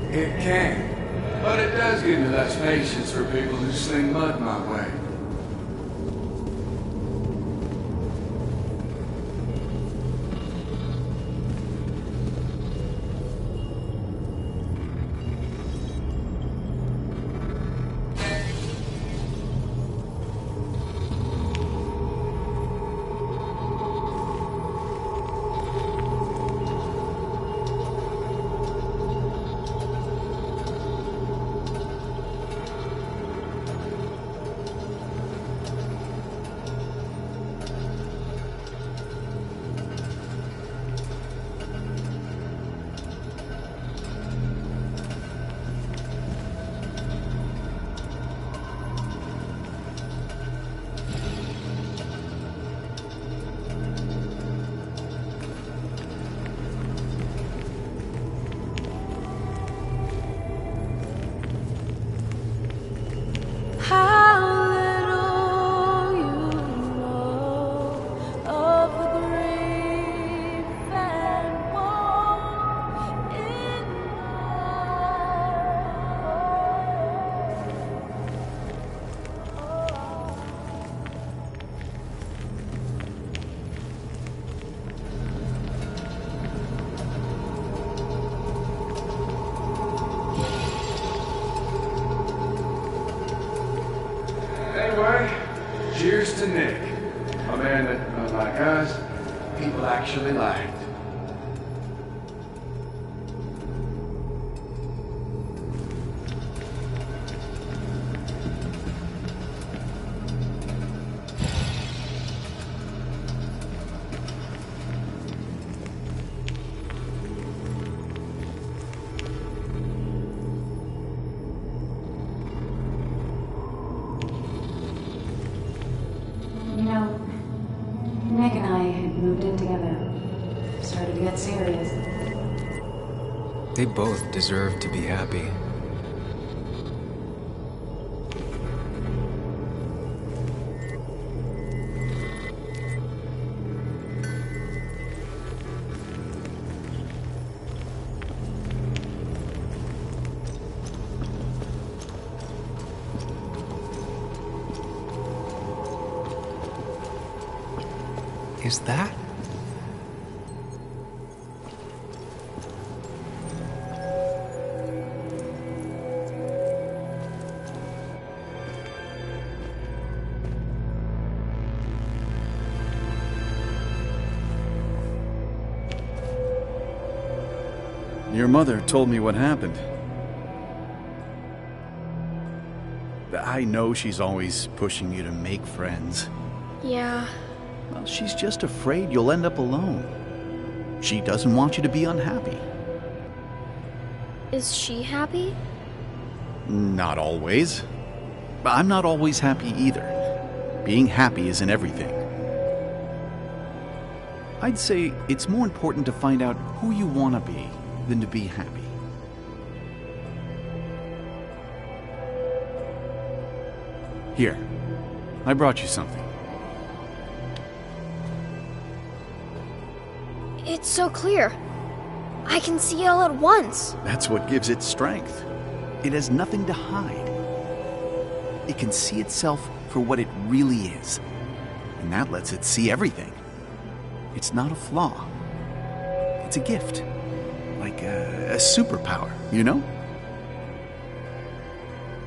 It can. But it does give me less patience for people who sling mud my way. Cheers to Nick, a man that, unlike us, people actually liked. You know, Nick and I had moved in together. Started to get serious. They both deserve to be happy. Is that? Your mother told me what happened. I know she's always pushing you to make friends. Yeah. Well, she's just afraid you'll end up alone. She doesn't want you to be unhappy. Is she happy? Not always. I'm not always happy either. Being happy isn't everything. I'd say it's more important to find out who you want to be than to be happy. Here, I brought you something. It's so clear. I can see it all at once. That's what gives it strength. It has nothing to hide. It can see itself for what it really is. And that lets it see everything. It's not a flaw. It's a gift. Like a superpower, you know?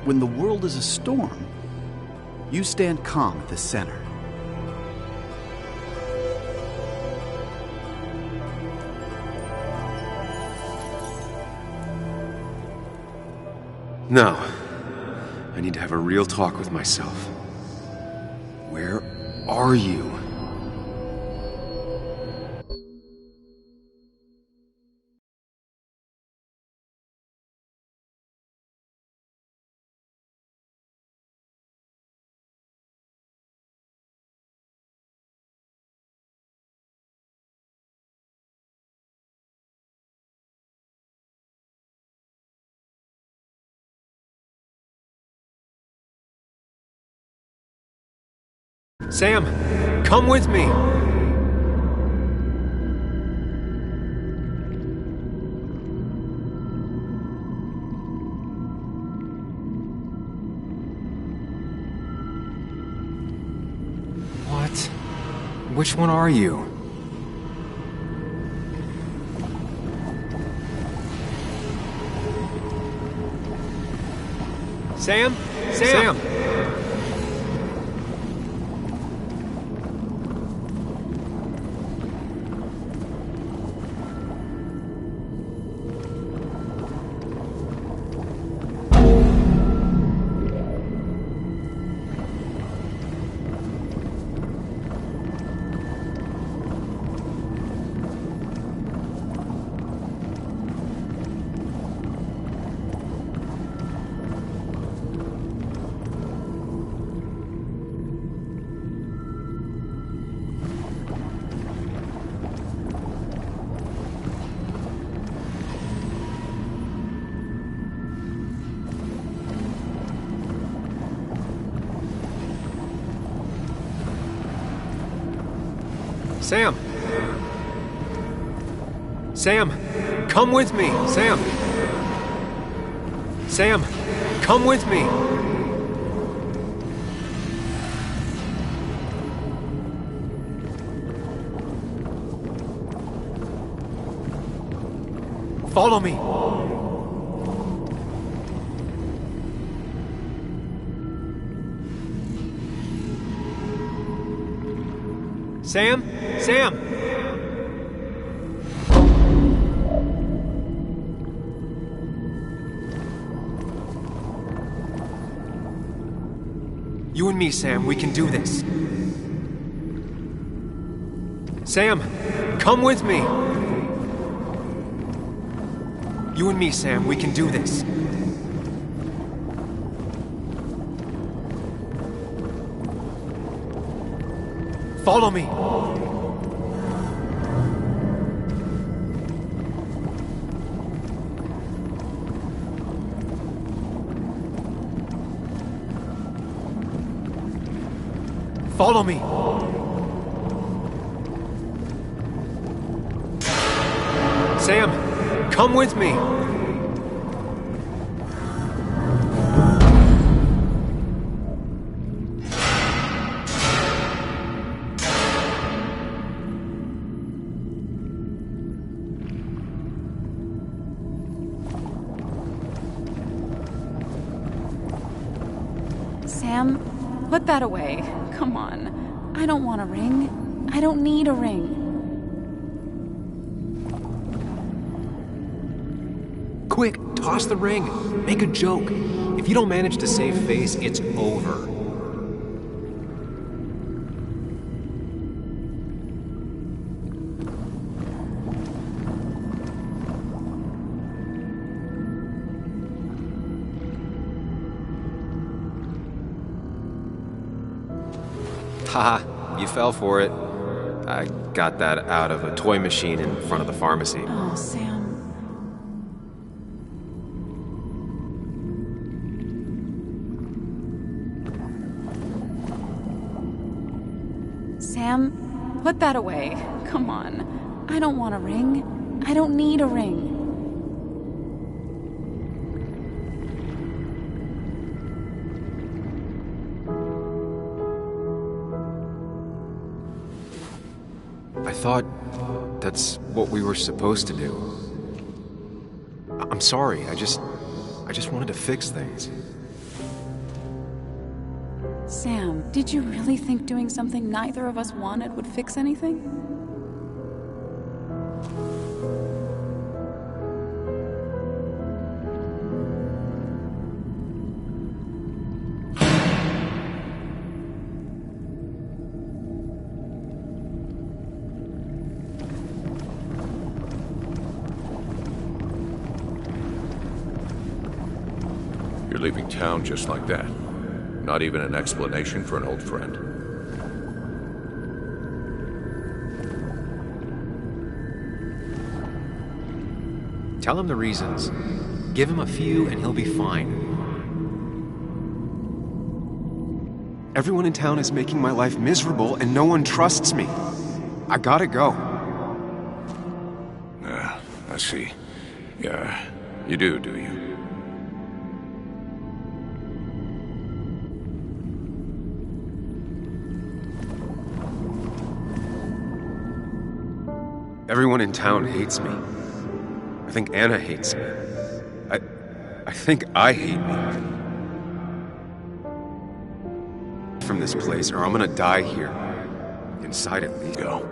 When the world is a storm, you stand calm at the center. No. I need to have a real talk with myself. Where are you? Sam, come with me! What? Which one are you? Sam? Sam! Sam! Sam! Come with me! Sam! Sam! Come with me! Follow me! Sam? Sam! You and me, Sam, we can do this. Sam, come with me! You and me, Sam, we can do this. Follow me! Follow me! Sam, come with me! Sam, put that away. Come on. I don't want a ring. I don't need a ring. Quick, toss the ring. Make a joke. If you don't manage to save face, it's over. Haha, you fell for it. I got that out of a toy machine in front of the pharmacy. Oh, Sam. Sam, put that away. Come on. I don't want a ring. I don't need a ring. I thought that's what we were supposed to do. I'm sorry, I just wanted to fix things. Sam, did you really think doing something neither of us wanted would fix anything? You're leaving town just like that. Not even an explanation for an old friend. Tell him the reasons. Give him a few and he'll be fine. Everyone in town is making my life miserable and no one trusts me. I gotta go. I see. Yeah, you do you? Everyone in town hates me. I think Anna hates me. I think I hate me. From this place, or I'm gonna die here. Inside at least. Go.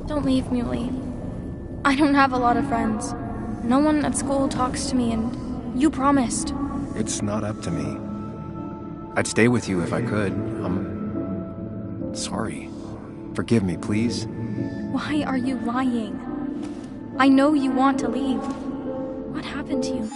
Don't leave, Muley. I don't have a lot of friends. No one at school talks to me, and you promised. It's not up to me. I'd stay with you if I could. I'm sorry. Forgive me, please. Why are you lying? I know you want to leave. What happened to you?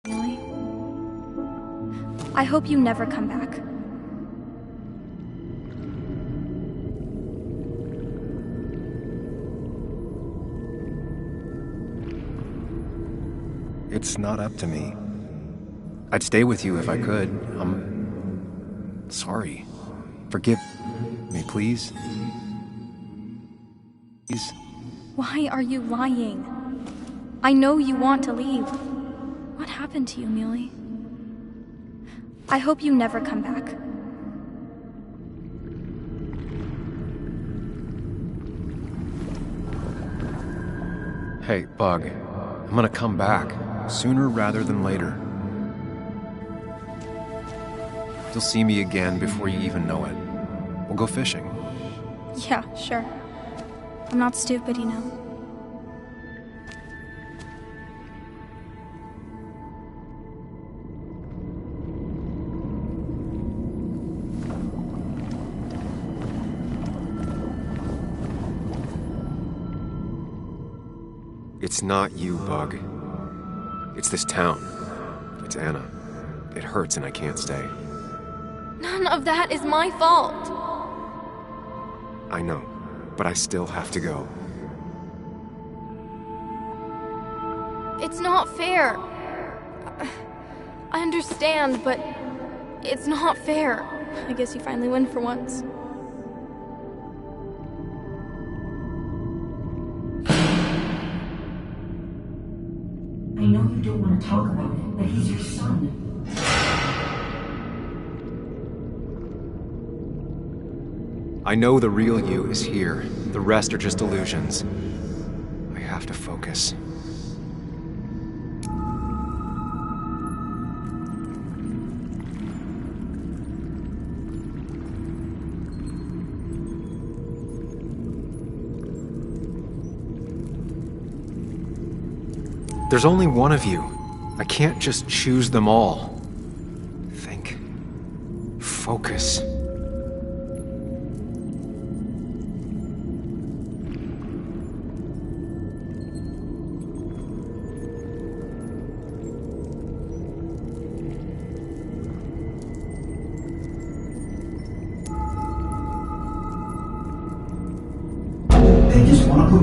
Really? I hope you never come back. It's not up to me. I'd stay with you if I could. I'm sorry. Forgive me, please. Please. Why are you lying? I know you want to leave. What happened to you, Muley? I hope you never come back. Hey, Bug. I'm gonna come back. Sooner rather than later. You'll see me again before you even know it. We'll go fishing. Yeah, sure. I'm not stupid, you know. It's not you, Bug. It's this town. It's Anna. It hurts and I can't stay. None of that is my fault. I know, but I still have to go. It's not fair. I understand, but it's not fair. I guess you finally win for once. I know you don't want to talk about it, but he's your son. I know the real you is here. The rest are just illusions. I have to focus. There's only one of you. I can't just choose them all. Think. Focus.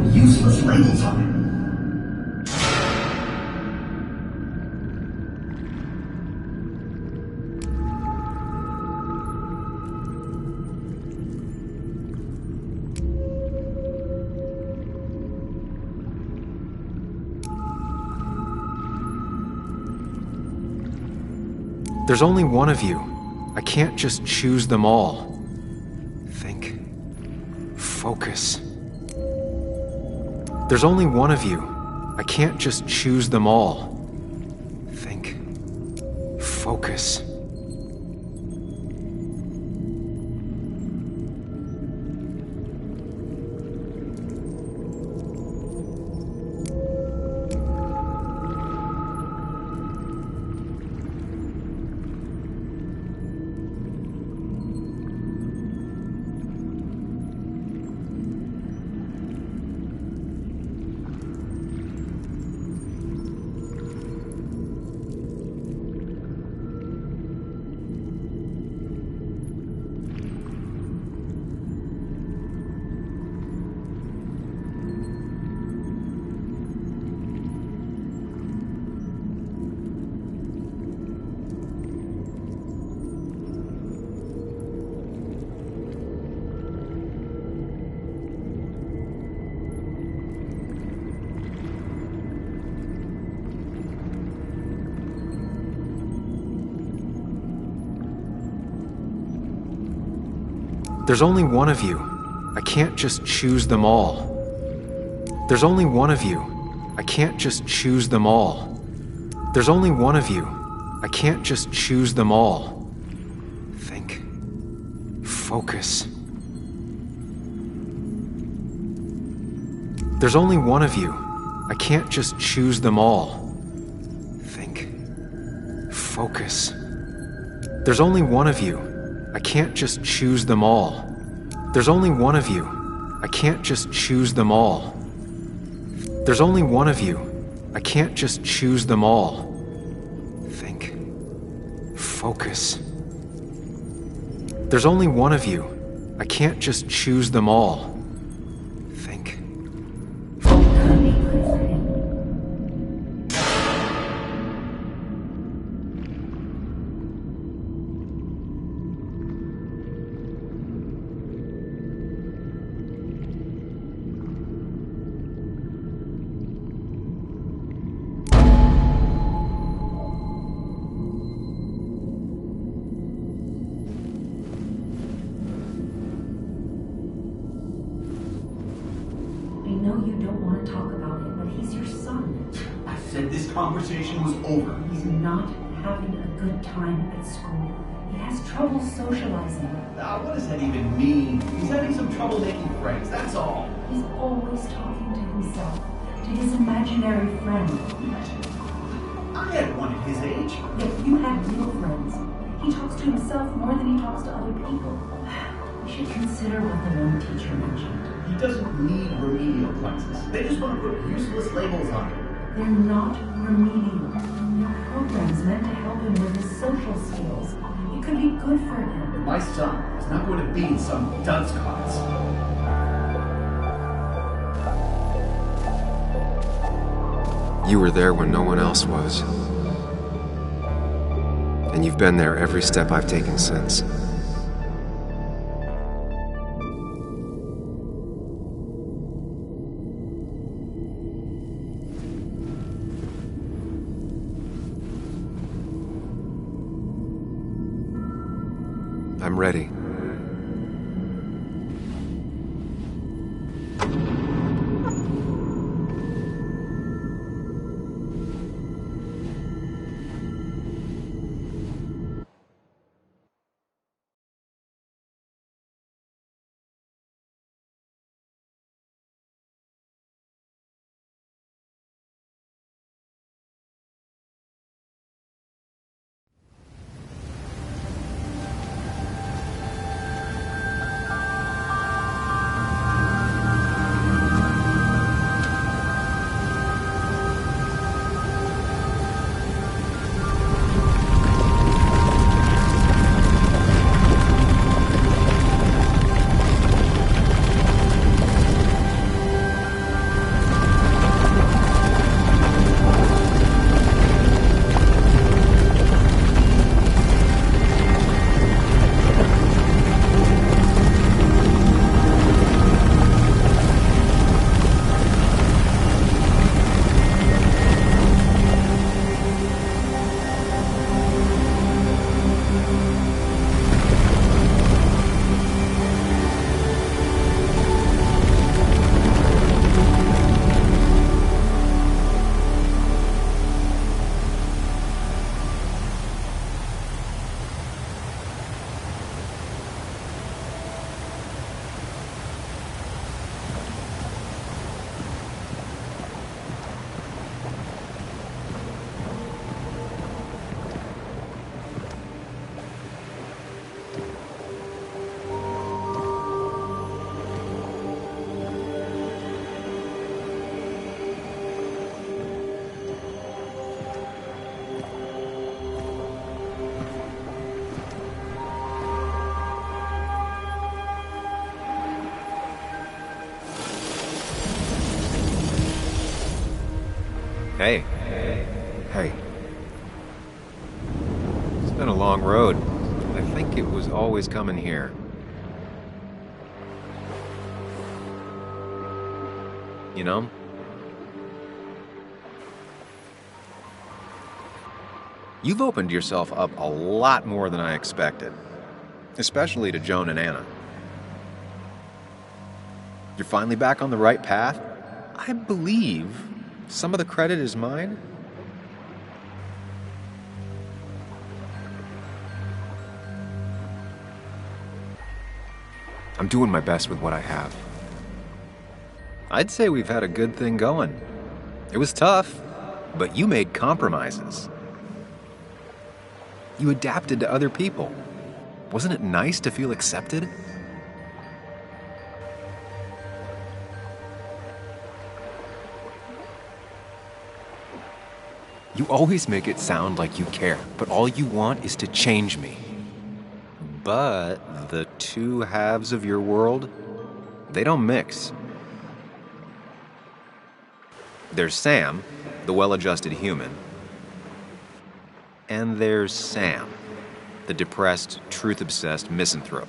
put useless labels on it. There's only one of you. I can't just choose them all. Think. Focus. There's only one of you. I can't just choose them all. Think. Focus. There's only one of you. I can't just choose them all. There's only one of you. I can't just choose them all. There's only one of you. I can't just choose them all. Think. Focus. There's only one of you. I can't just choose them all. Think. Focus. There's only one of you. I can't just choose them all. There's only one of you. I can't just choose them all. There's only one of you. I can't just choose them all. Think. Focus. There's only one of you. I can't just choose them all. Think. I know you don't want to talk about it, but he's your son. I said this conversation was over. He's not having a good time at school. He has trouble socializing. What does that even mean? He's having some trouble making friends, that's all. He's always talking to himself, to his imaginary friend. I had one at his age. Yet you had real friends. He talks to himself more than he talks to other people. We should consider what the one teacher mentioned. He doesn't need remedial classes. They just want to put useless labels on it. They're not remedial. They're programs meant to help him with his social skills. It could be good for him. My son is not going to be in some dunce class. You were there when no one else was. And you've been there every step I've taken since. I'm ready. long road. I think it was always coming here. You know? You've opened yourself up a lot more than I expected. Especially to Joan and Anna. You're finally back on the right path? I believe some of the credit is mine. I'm doing my best with what I have. I'd say we've had a good thing going. It was tough, but you made compromises. You adapted to other people. Wasn't it nice to feel accepted? You always make it sound like you care, but all you want is to change me. But the two halves of your world, they don't mix. There's Sam, the well-adjusted human, and there's Sam, the depressed, truth-obsessed misanthrope,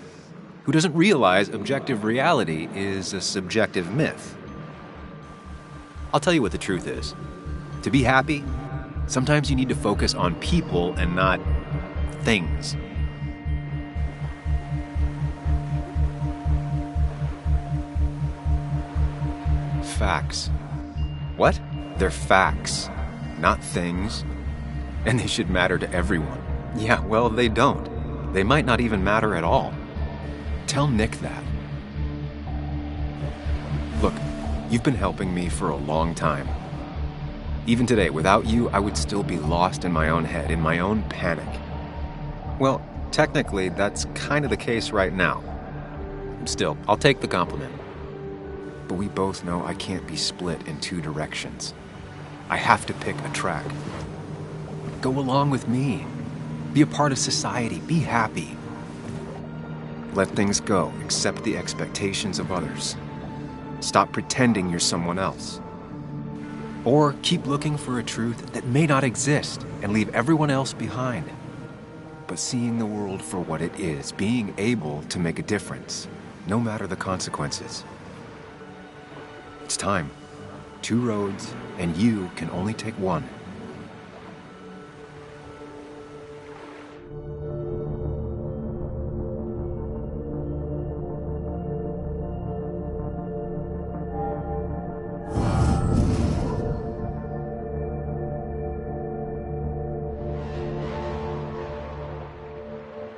who doesn't realize objective reality is a subjective myth. I'll tell you what the truth is. To be happy, sometimes you need to focus on people and not things. Facts. What? They're facts, not things. And they should matter to everyone. Yeah, well, they don't. They might not even matter at all. Tell Nick that. Look, you've been helping me for a long time. Even today, without you, I would still be lost in my own head, in my own panic. Well, technically, that's kind of the case right now. Still, I'll take the compliment. But we both know I can't be split in two directions. I have to pick a track. Go along with me. Be a part of society. Be happy. Let things go. Accept the expectations of others. Stop pretending you're someone else. Or keep looking for a truth that may not exist and leave everyone else behind. But seeing the world for what it is, being able to make a difference, no matter the consequences. It's time. Two roads, and you can only take one.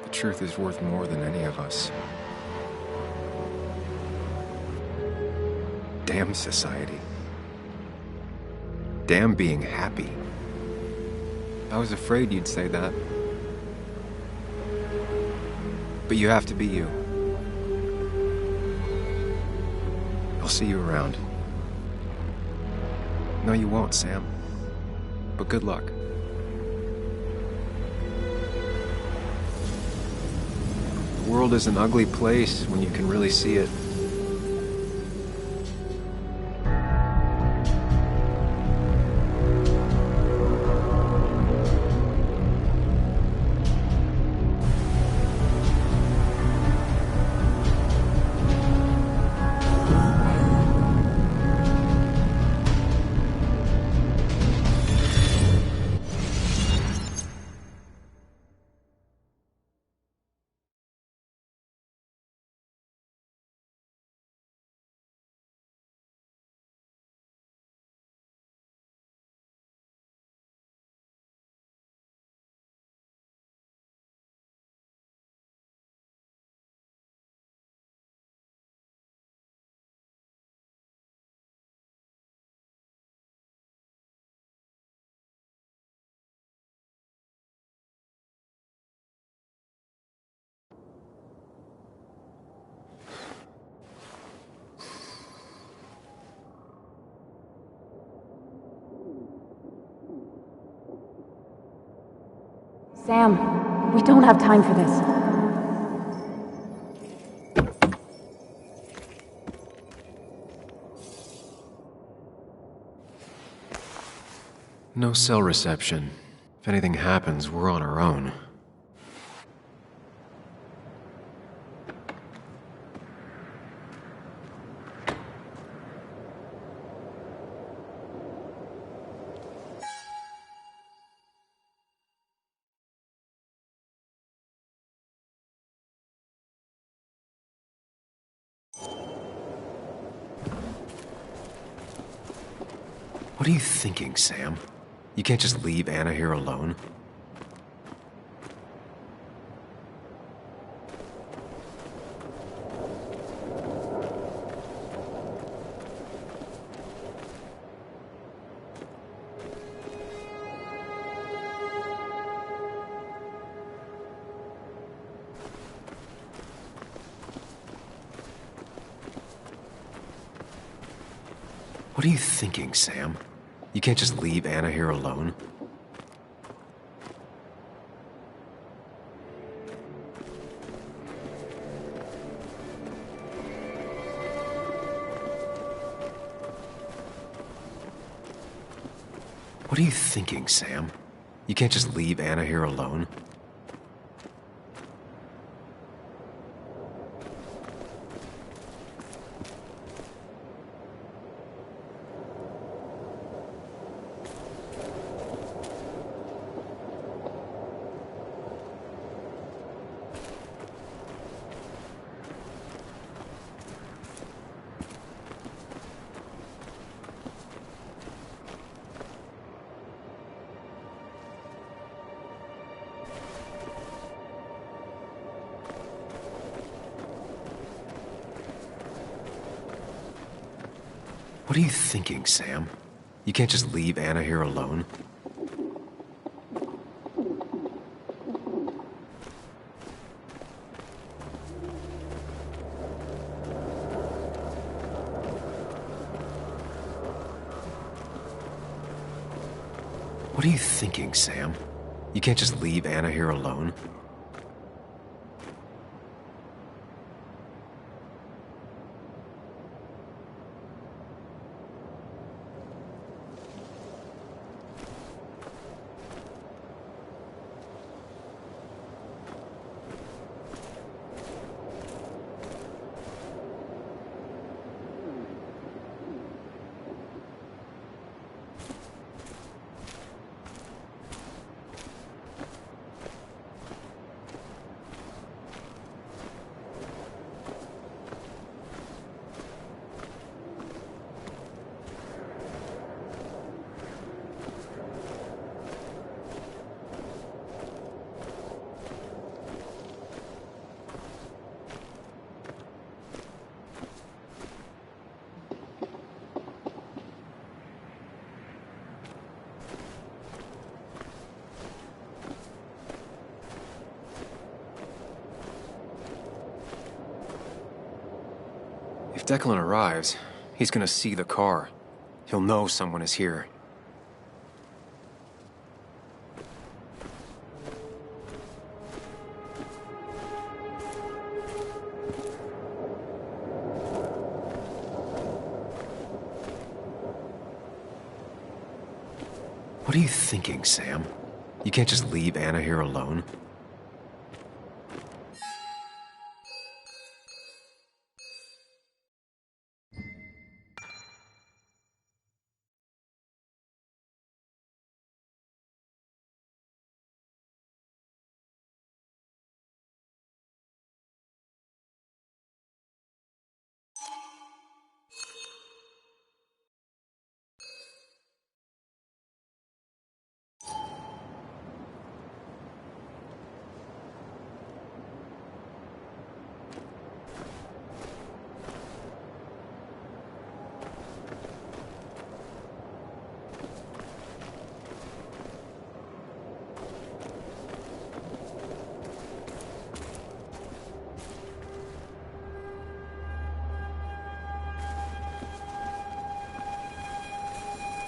The truth is worth more than any of us. Damn society. Damn being happy. I was afraid you'd say that. But you have to be you. I'll see you around. No, you won't, Sam. But good luck. The world is an ugly place when you can really see it. Sam, we don't have time for this. No cell reception. If anything happens, we're on our own. What are you thinking, Sam? You can't just leave Anna here alone. What are you thinking, Sam? You can't just leave Anna here alone. What are you thinking, Sam? You can't just leave Anna here alone. What are you thinking, Sam? You can't just leave Anna here alone. What are you thinking, Sam? You can't just leave Anna here alone. If Declan arrives, he's gonna see the car. He'll know someone is here. What are you thinking, Sam? You can't just leave Anna here alone.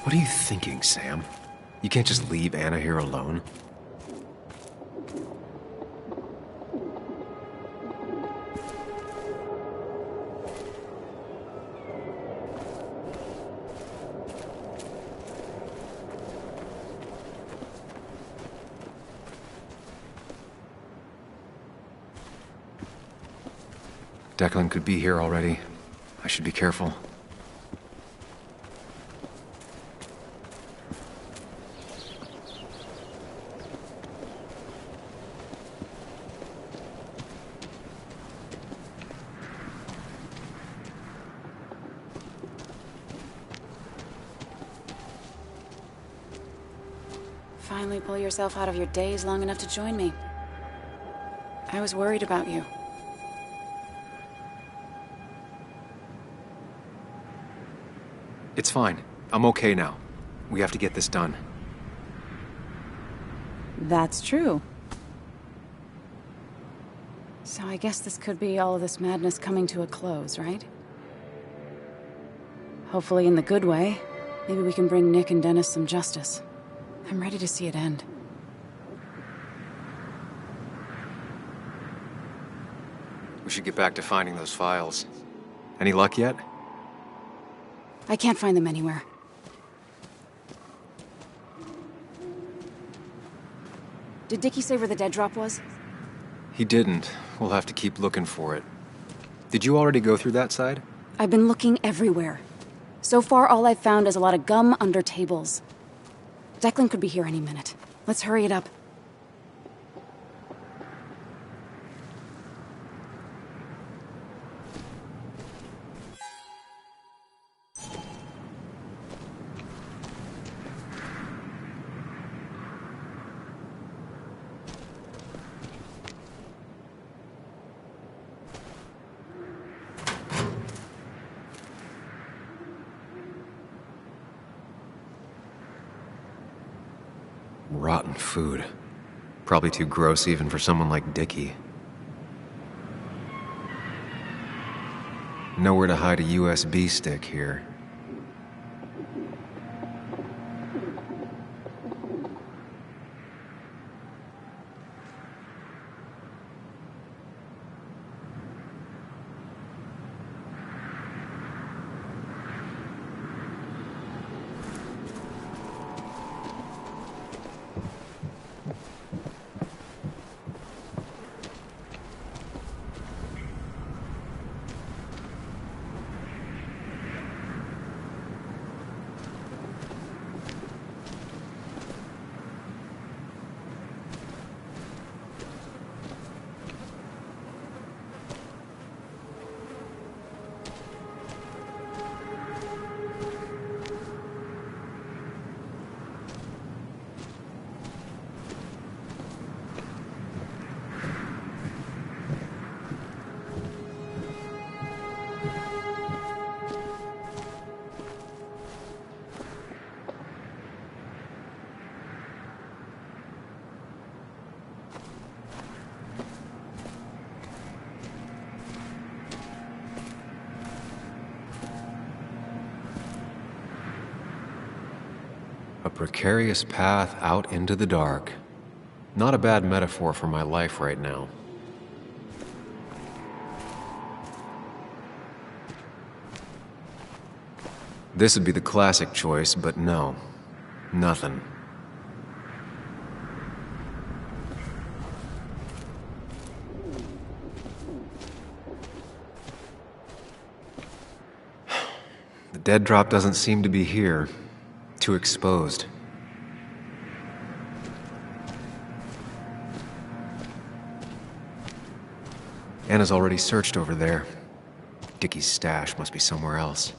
What are you thinking, Sam? You can't just leave Anna here alone. Declan could be here already. I should be careful. finally pull yourself out of your daze long enough to join me. I was worried about you. It's fine. I'm okay now. We have to get this done. That's true. So I guess this could be all of this madness coming to a close, right? Hopefully in the good way. Maybe we can bring Nick and Dennis some justice. I'm ready to see it end. We should get back to finding those files. Any luck yet? I can't find them anywhere. Did Dickie say where the dead drop was? He didn't. We'll have to keep looking for it. Did you already go through that side? I've been looking everywhere. So far, all I've found is a lot of gum under tables. Declan could be here any minute. Let's hurry it up. Rotten food. Probably too gross even for someone like Dickie. Nowhere to hide a USB stick here. A precarious path out into the dark. Not a bad metaphor for my life right now. This would be the classic choice, but no. Nothing. The dead drop doesn't seem to be here. Too exposed. Anna's already searched over there. Dickie's stash must be somewhere else.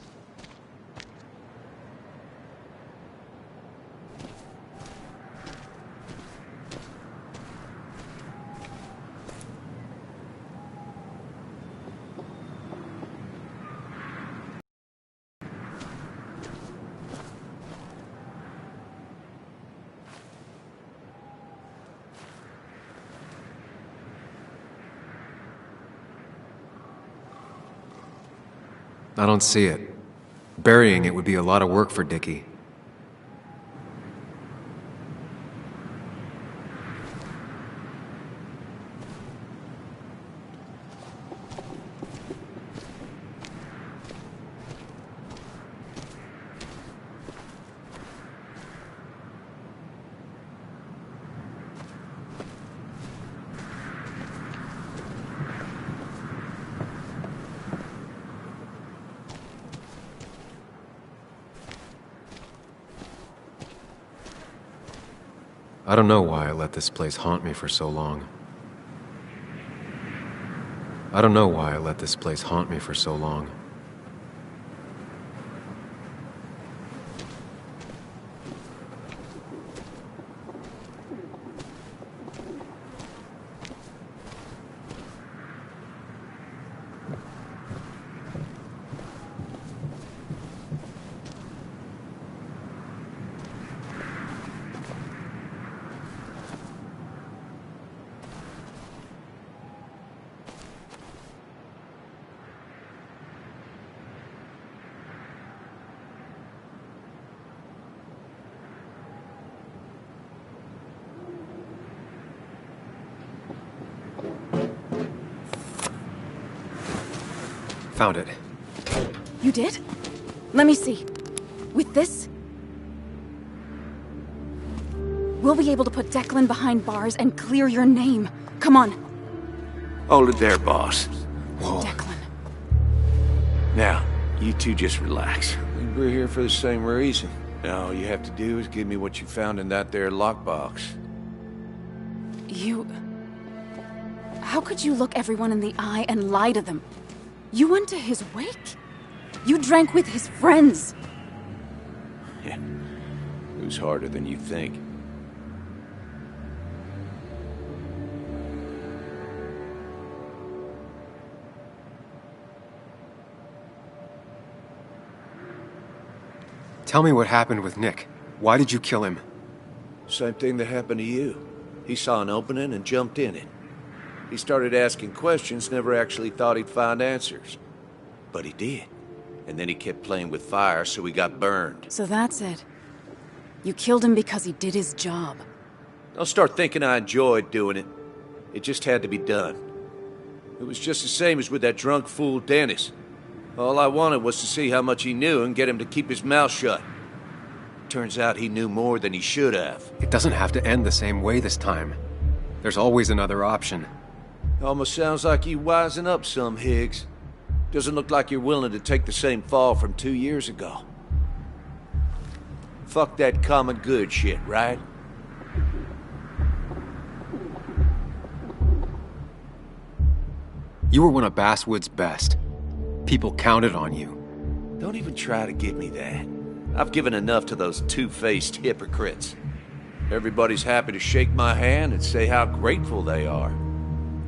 I don't see it. Burying it would be a lot of work for Dickie. I don't know why I let this place haunt me for so long. I don't know why I let this place haunt me for so long. Found it. You did? Let me see. With this, we'll be able to put Declan behind bars and clear your name. Come on. Hold it there, boss. Whoa. Declan. Now, you two just relax. We're here for the same reason. All you have to do is give me what you found in that there lockbox. You... How could you look everyone in the eye and lie to them? You went to his wake? You drank with his friends. Yeah. It was harder than you think. Tell me what happened with Nick. Why did you kill him? Same thing that happened to you. He saw an opening and jumped in it. He started asking questions, never actually thought he'd find answers. But he did. And then he kept playing with fire, so he got burned. So that's it. You killed him because he did his job. Don't start thinking I enjoyed doing it. It just had to be done. It was just the same as with that drunk fool Dennis. All I wanted was to see how much he knew and get him to keep his mouth shut. Turns out he knew more than he should have. It doesn't have to end the same way this time. There's always another option. Almost sounds like you wising up some, Higgs. Doesn't look like you're willing to take the same fall from 2 years ago. Fuck that common good shit, right? You were one of Basswood's best. People counted on you. Don't even try to give me that. I've given enough to those two-faced hypocrites. Everybody's happy to shake my hand and say how grateful they are.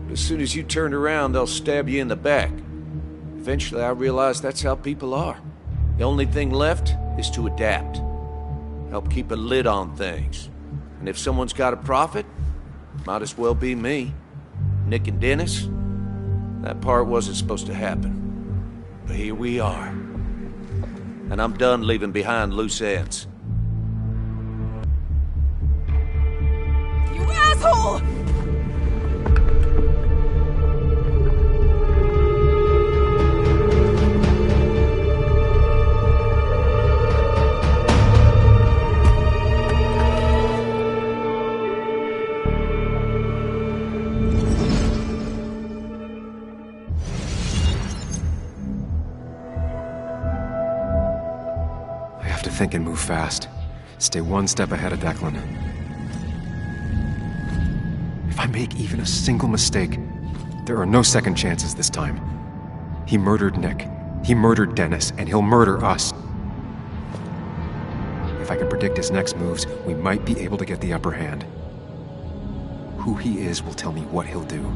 But as soon as you turn around, they'll stab you in the back. Eventually, I realized that's how people are. The only thing left is to adapt. Help keep a lid on things. And if someone's got a profit, might as well be me. Nick and Dennis, that part wasn't supposed to happen. But here we are. And I'm done leaving behind loose ends. You asshole! Think and move fast. Stay one step ahead of Declan. If I make even a single mistake, there are no second chances this time. He murdered Nick. He murdered Dennis, and he'll murder us. If I can predict his next moves, we might be able to get the upper hand. Who he is will tell me what he'll do.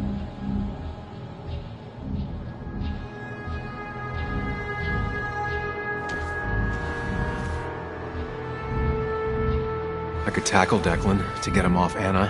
I could tackle Declan to get him off Anna.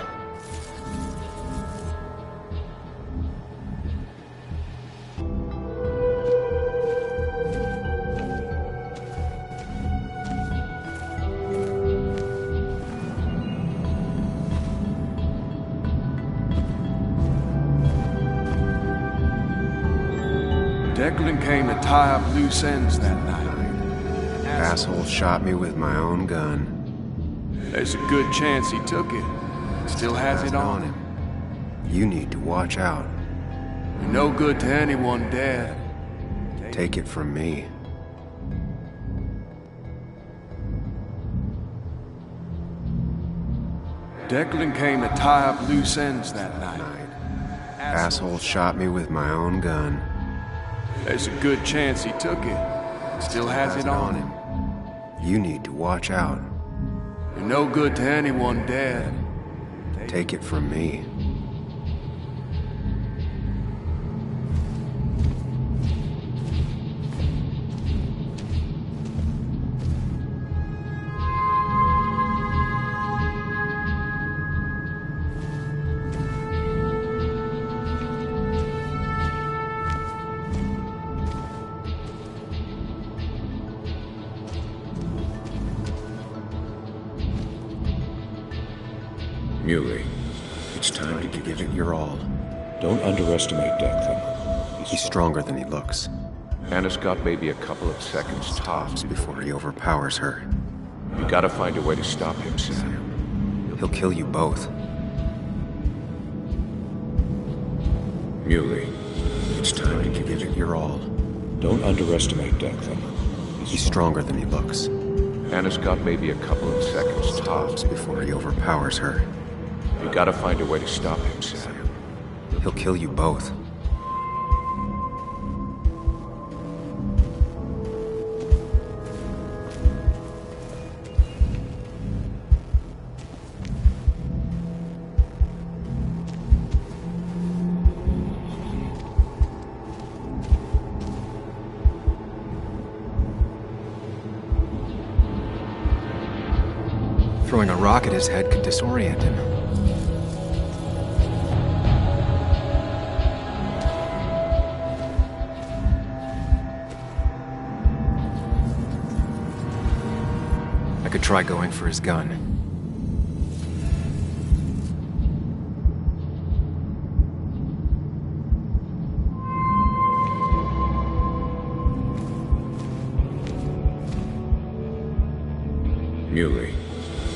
Declan came to tie up loose ends that night. Asshole shot me with my own gun. There's a good chance he took it. Still has it on him. You need to watch out. You're no good to anyone dead. Take it from me. Declan came to tie up loose ends that night. Asshole shot me with my own gun. There's a good chance he took it. Still has it on him. You need to watch out. You're no good to anyone dead. Take it from me. Muley, it's time to give it your all. Don't underestimate Declan. He's stronger than he looks. Anna's got maybe a couple of seconds tops before he overpowers her. You gotta find a way to stop him, Sam. He'll kill you both. Muley, it's time to give it your all. Don't underestimate Declan. He's stronger than he looks. Anna's got maybe a couple of seconds tops before he overpowers her. You gotta find a way to stop him, Sam. He'll kill you both. Throwing a rock at his head could disorient him. I could try going for his gun. Muley,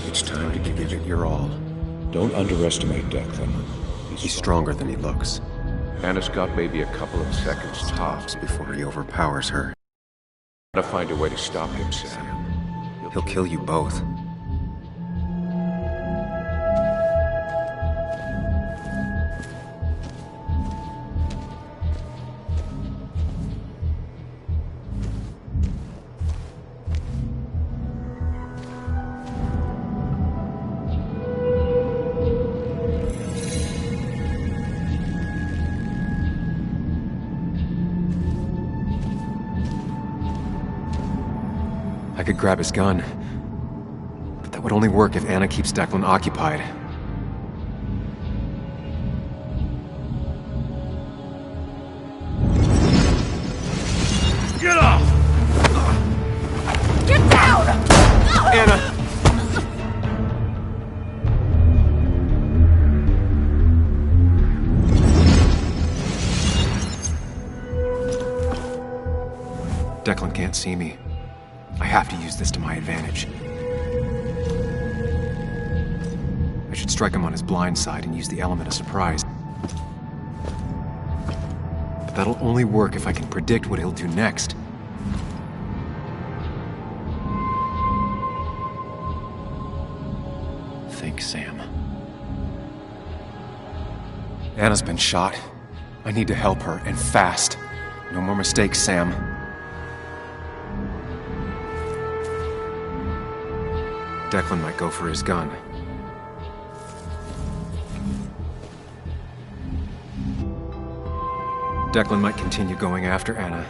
it's time to give it your all. Don't underestimate Declan. He's stronger than he looks. Anna's got maybe a couple of seconds tops before he overpowers her. Gotta find a way to stop him, Sam. He'll kill you both. I could grab his gun, but that would only work if Anna keeps Declan occupied. Get off! Get down! Anna! Declan can't see me. I have to use this to my advantage. I should strike him on his blind side and use the element of surprise. But that'll only work if I can predict what he'll do next. Think, Sam. Anna's been shot. I need to help her, and fast. No more mistakes, Sam. Declan might go for his gun. Declan might continue going after Anna.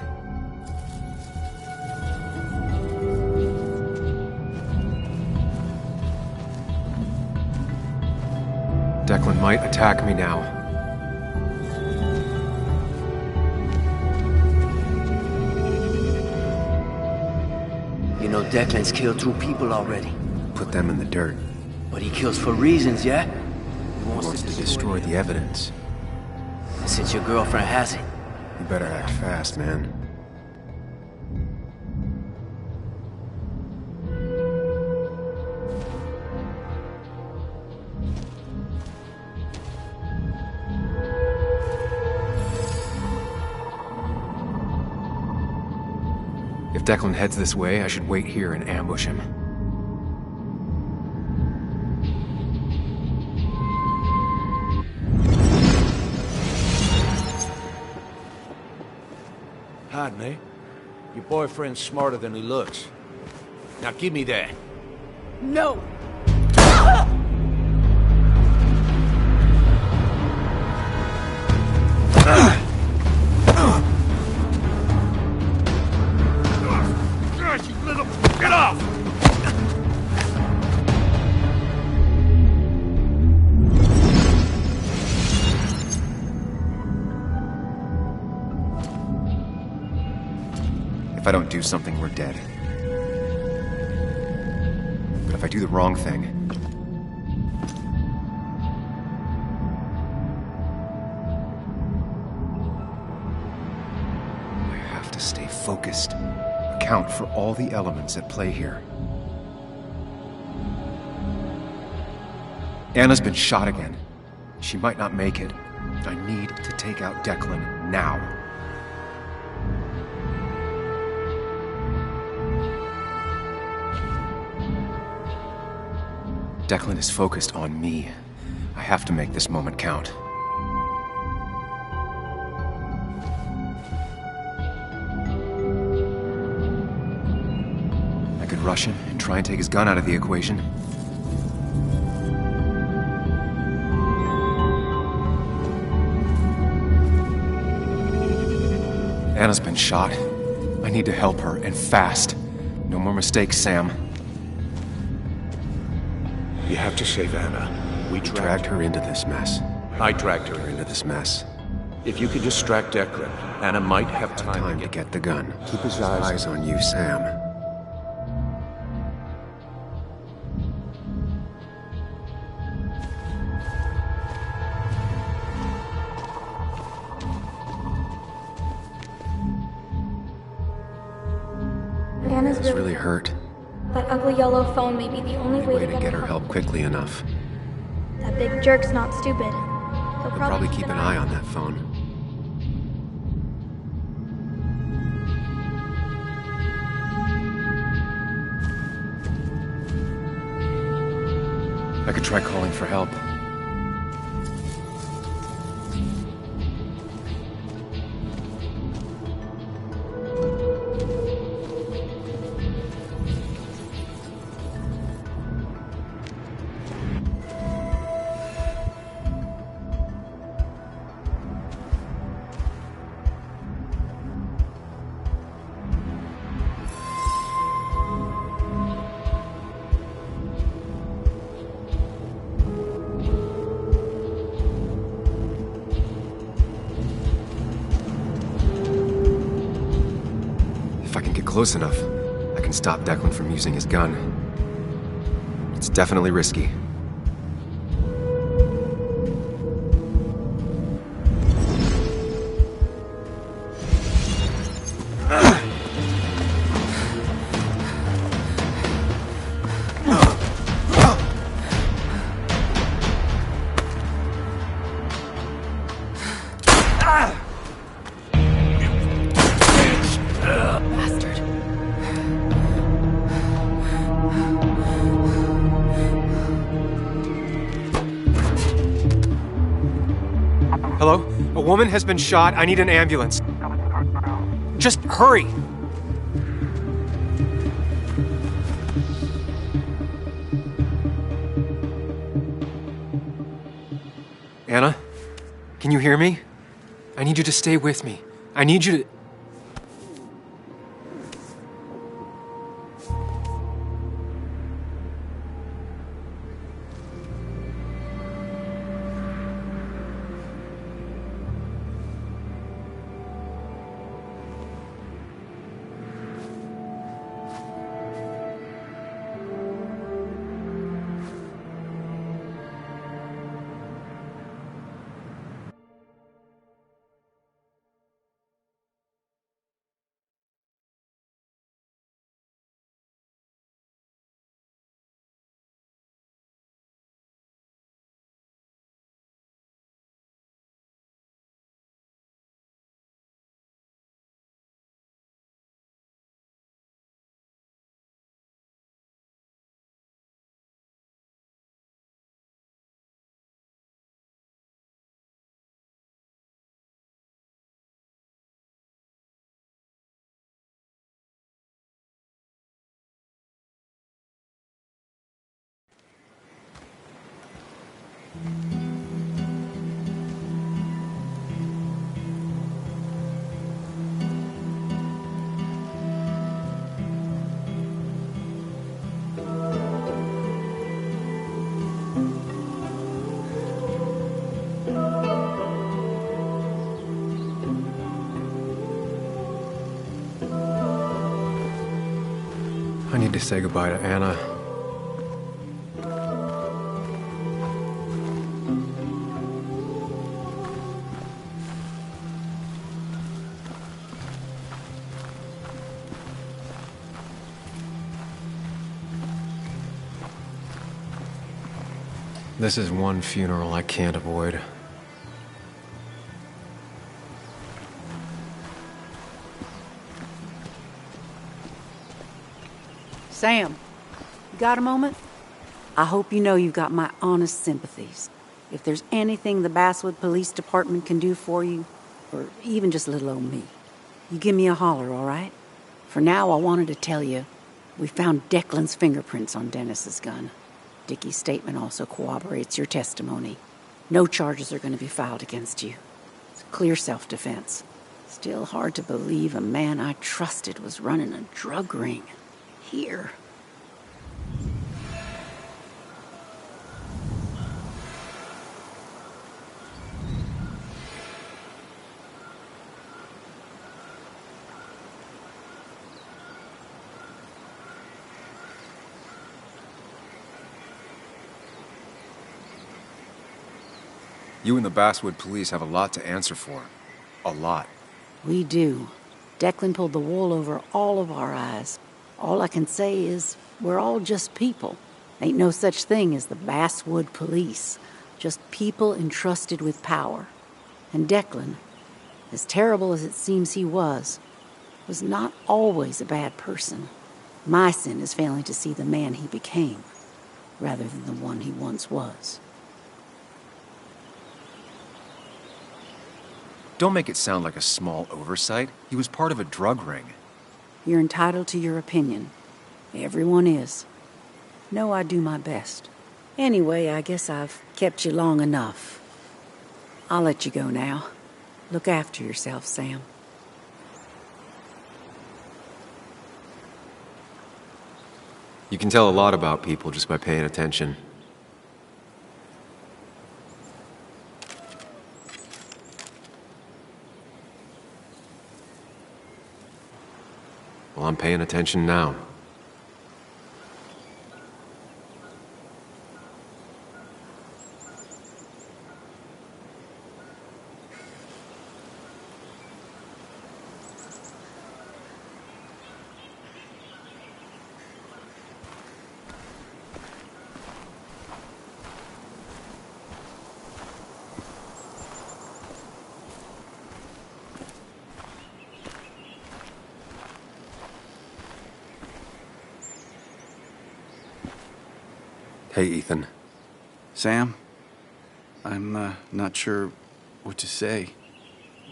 Declan might attack me now. You know Declan's killed 2 people already. Put them in the dirt. But he kills for reasons, yeah? He wants to destroy the evidence. Since your girlfriend has it. You better act fast, man. If Declan heads this way, I should wait here and ambush him. Hide me. Your boyfriend's smarter than he looks. Now give me that. No! You little... Get off! If I don't do something, we're dead. But if I do the wrong thing... I have to stay focused. Account for all the elements at play here. Anna's been shot again. She might not make it. I need to take out Declan now. Declan is focused on me. I have to make this moment count. I could rush him and try and take his gun out of the equation. Anna's been shot. I need to help her, and fast. No more mistakes, Sam. You have to save Anna. We dragged her into this mess. I dragged her into this mess. If you could distract Declan, Anna might have time to get the gun. Keep his Eyes on you, Sam. Anna's really hurt. That ugly yellow phone may be the only way to get her help quickly enough. That big jerk's not stupid. He'll probably keep an eye on that phone. I could try calling for help. Close enough, I can stop Declan from using his gun. It's definitely risky. Hello? A woman has been shot. I need an ambulance. Just hurry! Anna? Can you hear me? I need you to stay with me. I need you to... I need to say goodbye to Anna. This is one funeral I can't avoid. Sam, you got a moment? I hope you know you've got my honest sympathies. If there's anything the Basswood Police Department can do for you, or even just little old me, you give me a holler, all right? For now, I wanted to tell you, we found Declan's fingerprints on Dennis's gun. Dickie's statement also corroborates your testimony. No charges are going to be filed against you. It's clear self-defense. Still hard to believe a man I trusted was running a drug ring. Here. You and the Basswood police have a lot to answer for. A lot. We do. Declan pulled the wool over all of our eyes. All I can say is, we're all just people. Ain't no such thing as the Basswood police. Just people entrusted with power. And Declan, as terrible as it seems he was not always a bad person. My sin is failing to see the man he became, rather than the one he once was. Don't make it sound like a small oversight. He was part of a drug ring. You're entitled to your opinion. Everyone is. Know I do my best. Anyway, I guess I've kept you long enough. I'll let you go now. Look after yourself, Sam. You can tell a lot about people just by paying attention. Well, I'm paying attention now. Hey, Ethan. Sam, I'm not sure what to say.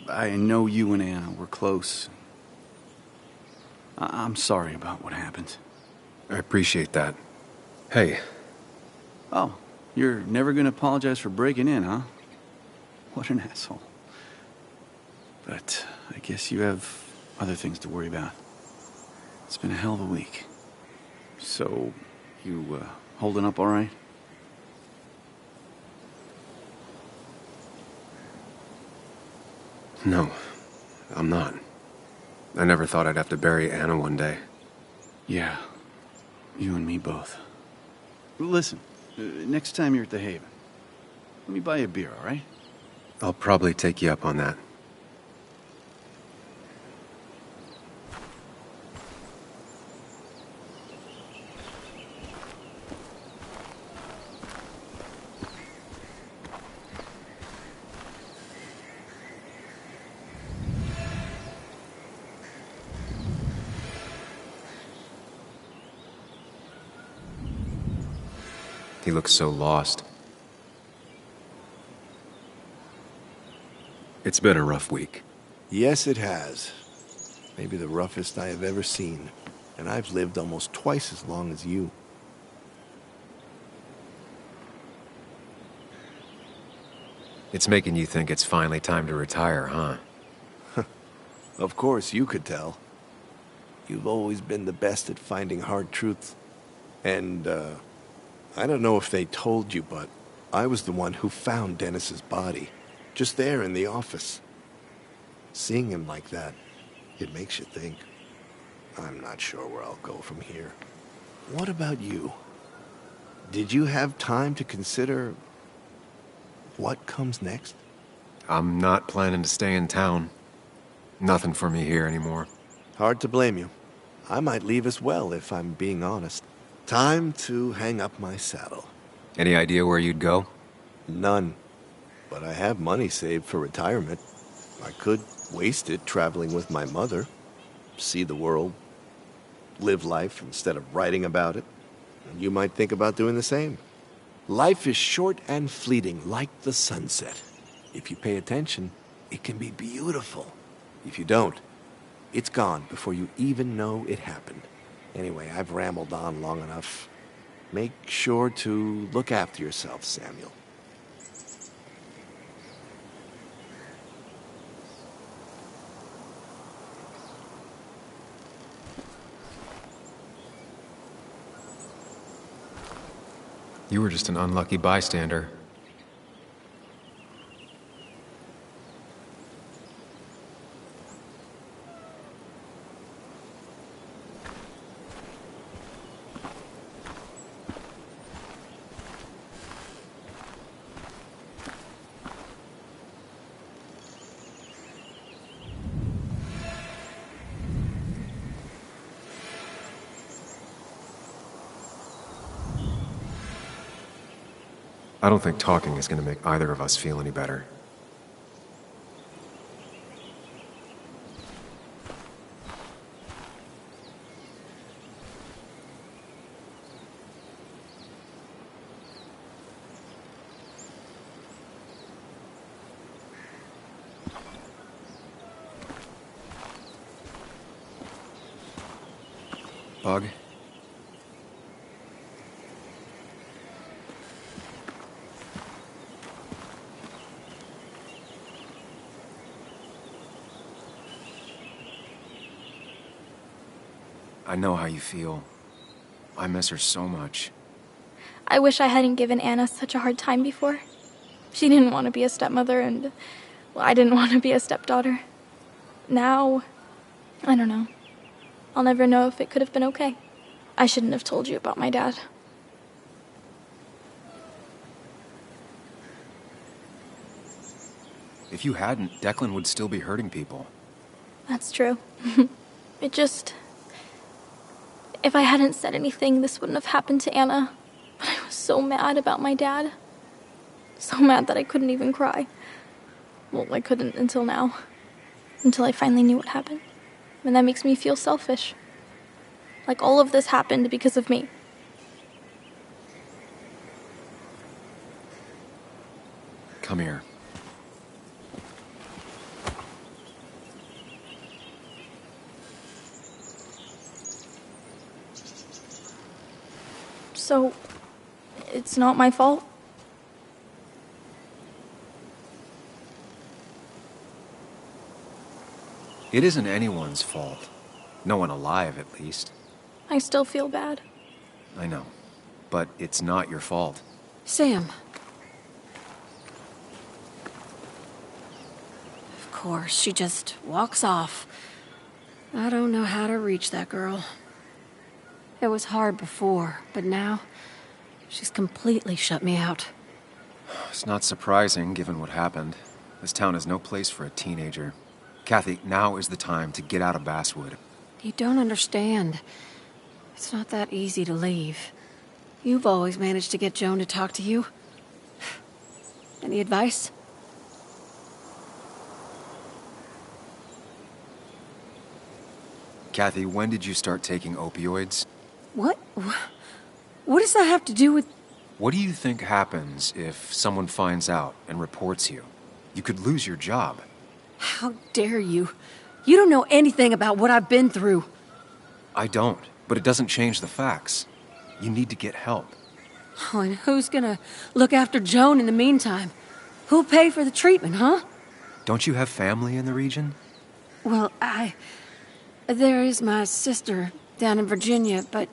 I know you and Anna were close. I'm sorry about what happened. I appreciate that. Hey. Oh, you're never gonna apologize for breaking in, huh? What an asshole. But I guess you have other things to worry about. It's been a hell of a week. So, you, holding up all right? No, I'm not. I never thought I'd have to bury Anna one day. Yeah, you and me both. Listen, next time you're at the Haven, let me buy you a beer, all right? I'll probably take you up on that. He looks so lost. It's been a rough week. Yes, it has. Maybe the roughest I have ever seen. And I've lived almost twice as long as you. It's making you think it's finally time to retire, huh? Of course, you could tell. You've always been the best at finding hard truths. And, I don't know if they told you, but I was the one who found Dennis's body. Just there in the office. Seeing him like that, it makes you think. I'm not sure where I'll go from here. What about you? Did you have time to consider what comes next? I'm not planning to stay in town. Nothing for me here anymore. Hard to blame you. I might leave as well, if I'm being honest. Time to hang up my saddle. Any idea where you'd go? None. But I have money saved for retirement. I could waste it traveling with my mother. See the world. Live life instead of writing about it. And you might think about doing the same. Life is short and fleeting, like the sunset. If you pay attention, it can be beautiful. If you don't, it's gone before you even know it happened. Anyway, I've rambled on long enough. Make sure to look after yourself, Samuel. You were just an unlucky bystander. I don't think talking is going to make either of us feel any better. Bug? I know how you feel. I miss her so much. I wish I hadn't given Anna such a hard time before. She didn't want to be a stepmother, and, well, I didn't want to be a stepdaughter. Now, I don't know. I'll never know if it could have been okay. I shouldn't have told you about my dad. If you hadn't, Declan would still be hurting people. That's true. It just... If I hadn't said anything, this wouldn't have happened to Anna. But I was so mad about my dad. So mad that I couldn't even cry. Well, I couldn't until now. Until I finally knew what happened. And that makes me feel selfish. Like all of this happened because of me. Come here. So, it's not my fault? It isn't anyone's fault. No one alive, at least. I still feel bad. I know. But it's not your fault. Sam. Of course, she just walks off. I don't know how to reach that girl. It was hard before, but now she's completely shut me out. It's not surprising, given what happened. This town is no place for a teenager. Kathy, now is the time to get out of Basswood. You don't understand. It's not that easy to leave. You've always managed to get Joan to talk to you. Any advice? Kathy, when did you start taking opioids? What? What does that have to do with... What do you think happens if someone finds out and reports you? You could lose your job. How dare you? You don't know anything about what I've been through. I don't, but it doesn't change the facts. You need to get help. Oh, and who's gonna look after Joan in the meantime? Who'll pay for the treatment, huh? Don't you have family in the region? Well, there is my sister down in Virginia, but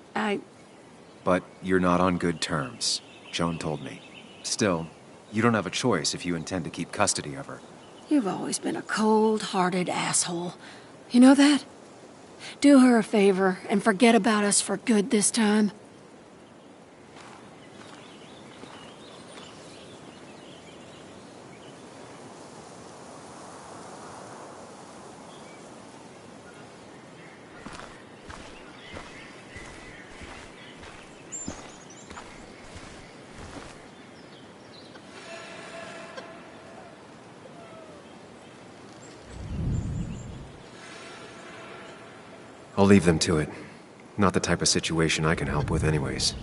But you're not on good terms, Joan told me. Still, you don't have a choice if you intend to keep custody of her. You've always been a cold-hearted asshole. You know that? Do her a favor and forget about us for good this time. I'll leave them to it. Not the type of situation I can help with anyways.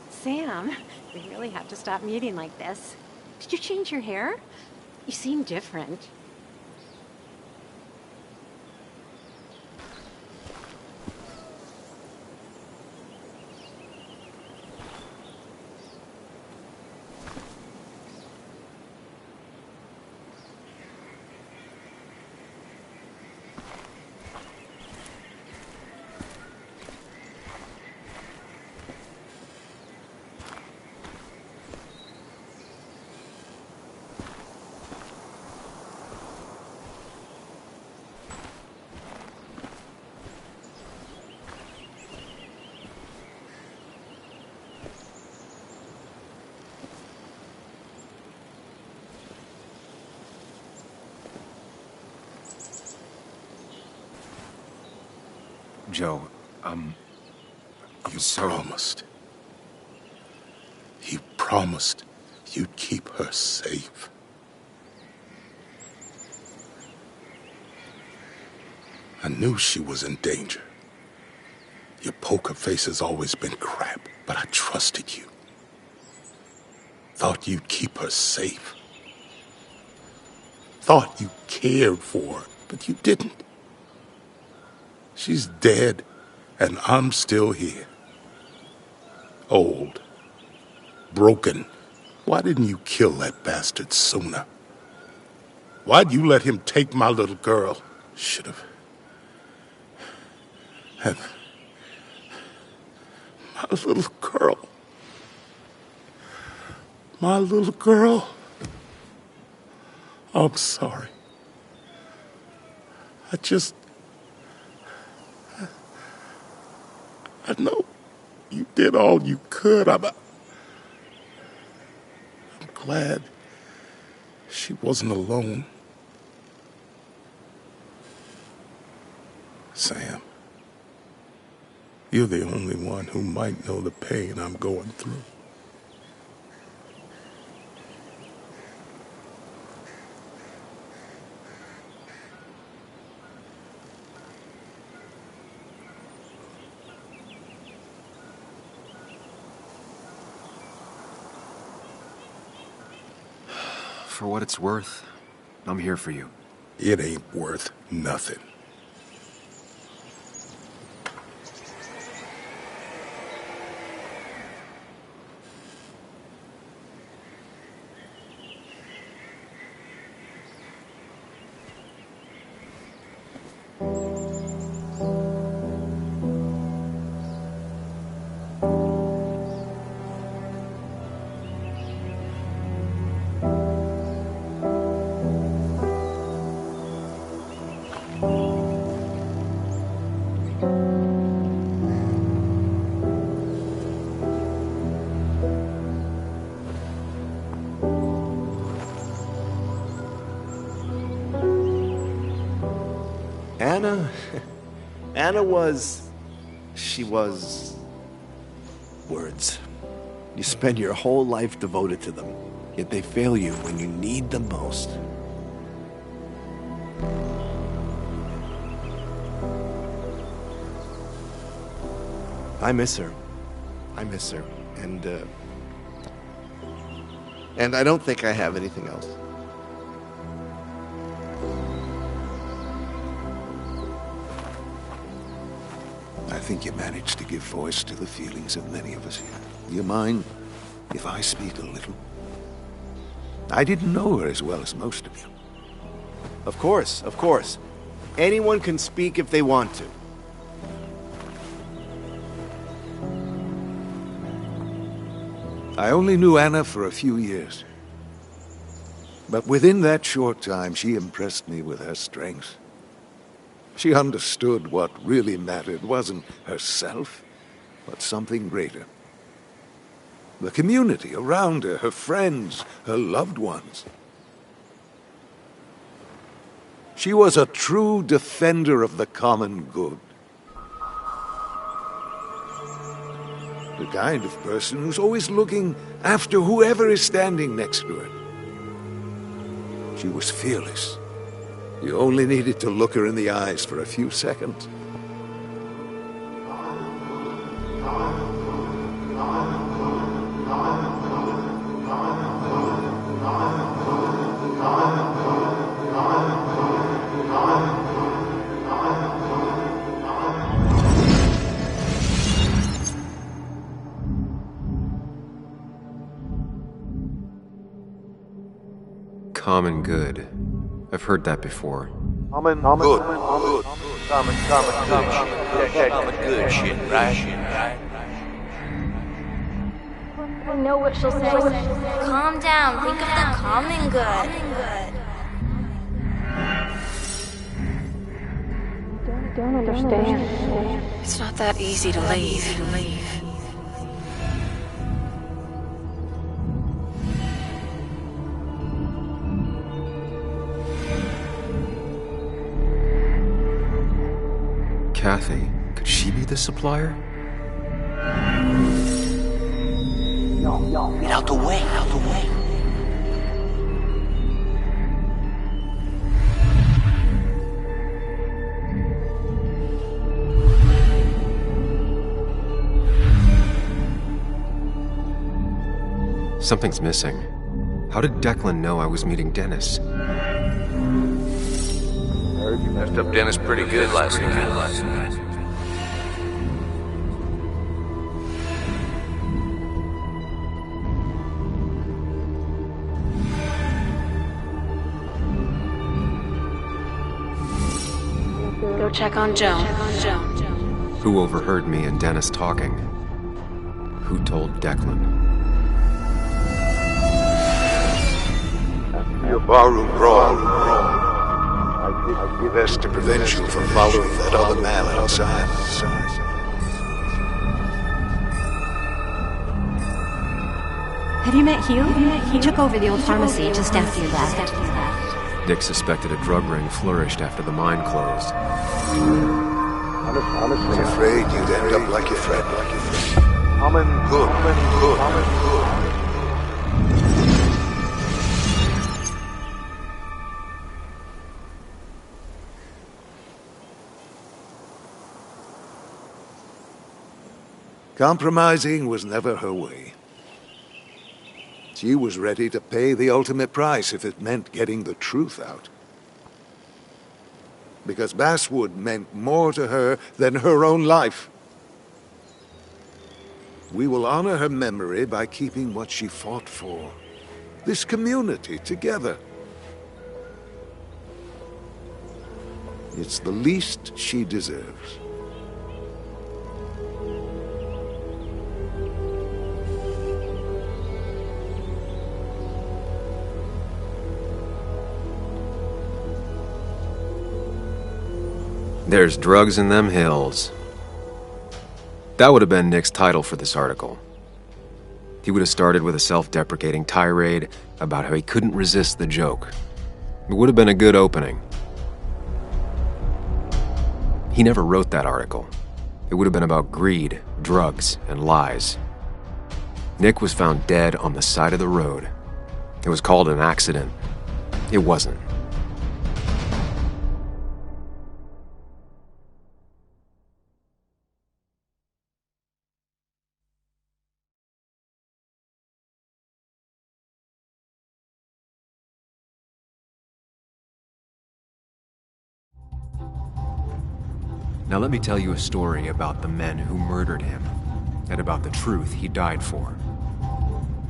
Sam, we really have to stop meeting like this. Did you change your hair? You seem different. Joe, You promised. You promised you'd keep her safe. I knew she was in danger. Your poker face has always been crap, but I trusted you. Thought you'd keep her safe. Thought you cared for her, but you didn't. She's dead, and I'm still here. Old. Broken. Why didn't you kill that bastard sooner? Why'd you let him take my little girl? Should have. My little girl. My little girl. I'm sorry. I know you did all you could. I'm glad she wasn't alone. Sam, you're the only one who might know the pain I'm going through. For what it's worth, I'm here for you. It ain't worth nothing. Anna was... She was... words. You spend your whole life devoted to them, yet they fail you when you need them most. I miss her. And I don't think I have anything else. I think you managed to give voice to the feelings of many of us here. Do you mind if I speak a little? I didn't know her as well as most of you. Of course. Anyone can speak if they want to. I only knew Anna for a few years. But within that short time, she impressed me with her strength. She understood what really mattered wasn't herself, but something greater. The community around her, her friends, her loved ones. She was a true defender of the common good. The kind of person who's always looking after whoever is standing next to her. She was fearless. You only needed to look her in the eyes for a few seconds. Common good. I've heard that before. Common good. Common good shit, right? I know what she'll say. Calm down. Think of the common good. Don't understand. It's not that easy to leave. Kathy, could she be the supplier? No, get out the way, Something's missing. How did Declan know I was meeting Dennis? Heard you messed up Dennis pretty good last night. Go check on Joan. Who overheard me and Dennis talking? Who told Declan? Your barroom brawl. I did best to prevent you from following that other man outside. Have you met Hugh? He took over the old pharmacy just after you left. Nick suspected a drug ring flourished after the mine closed. I was afraid you'd end up like your friend. Common good. Compromising was never her way. She was ready to pay the ultimate price if it meant getting the truth out. Because Basswood meant more to her than her own life. We will honor her memory by keeping what she fought for. This community together. It's the least she deserves. There's drugs in them hills. That would have been Nick's title for this article. He would have started with a self-deprecating tirade about how he couldn't resist the joke. It would have been a good opening. He never wrote that article. It would have been about greed, drugs, and lies. Nick was found dead on the side of the road. It was called an accident. It wasn't. Now let me tell you a story about the men who murdered him, and about the truth he died for.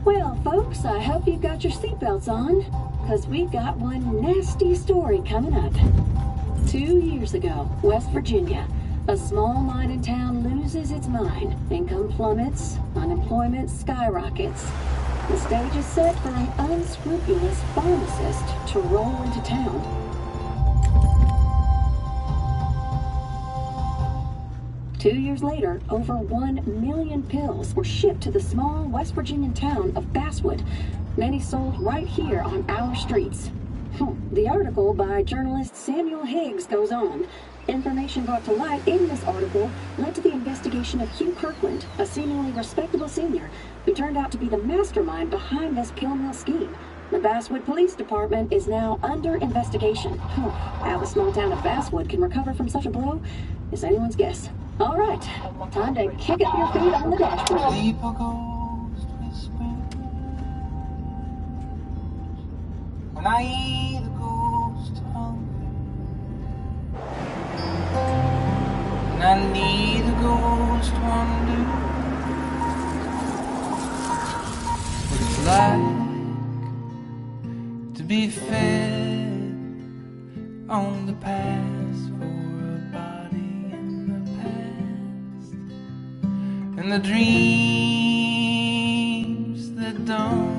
Well, folks, I hope you've got your seatbelts on, because we've got one nasty story coming up. 2 years ago, West Virginia, a small mining town loses its mine. Income plummets, unemployment skyrockets. The stage is set for an unscrupulous pharmacist to roll into town. Two years later, over 1 million pills were shipped to the small West Virginian town of Basswood, many sold right here on our streets. The article by journalist Samuel Higgs goes on. Information brought to light in this article led to the investigation of Hugh Kirkland, a seemingly respectable senior who turned out to be the mastermind behind this pill mill scheme. The Basswood Police Department is now under investigation. How the small town of Basswood can recover from such a blow is anyone's guess. All right, time to kick up your feet on the dashboard. When I eat the ghost hungry, and I need the ghost wonder what it's like to be fed on the past for a body in the past, and the dreams that don't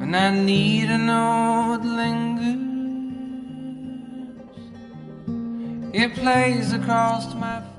and I need to know it lingers. It plays across my face.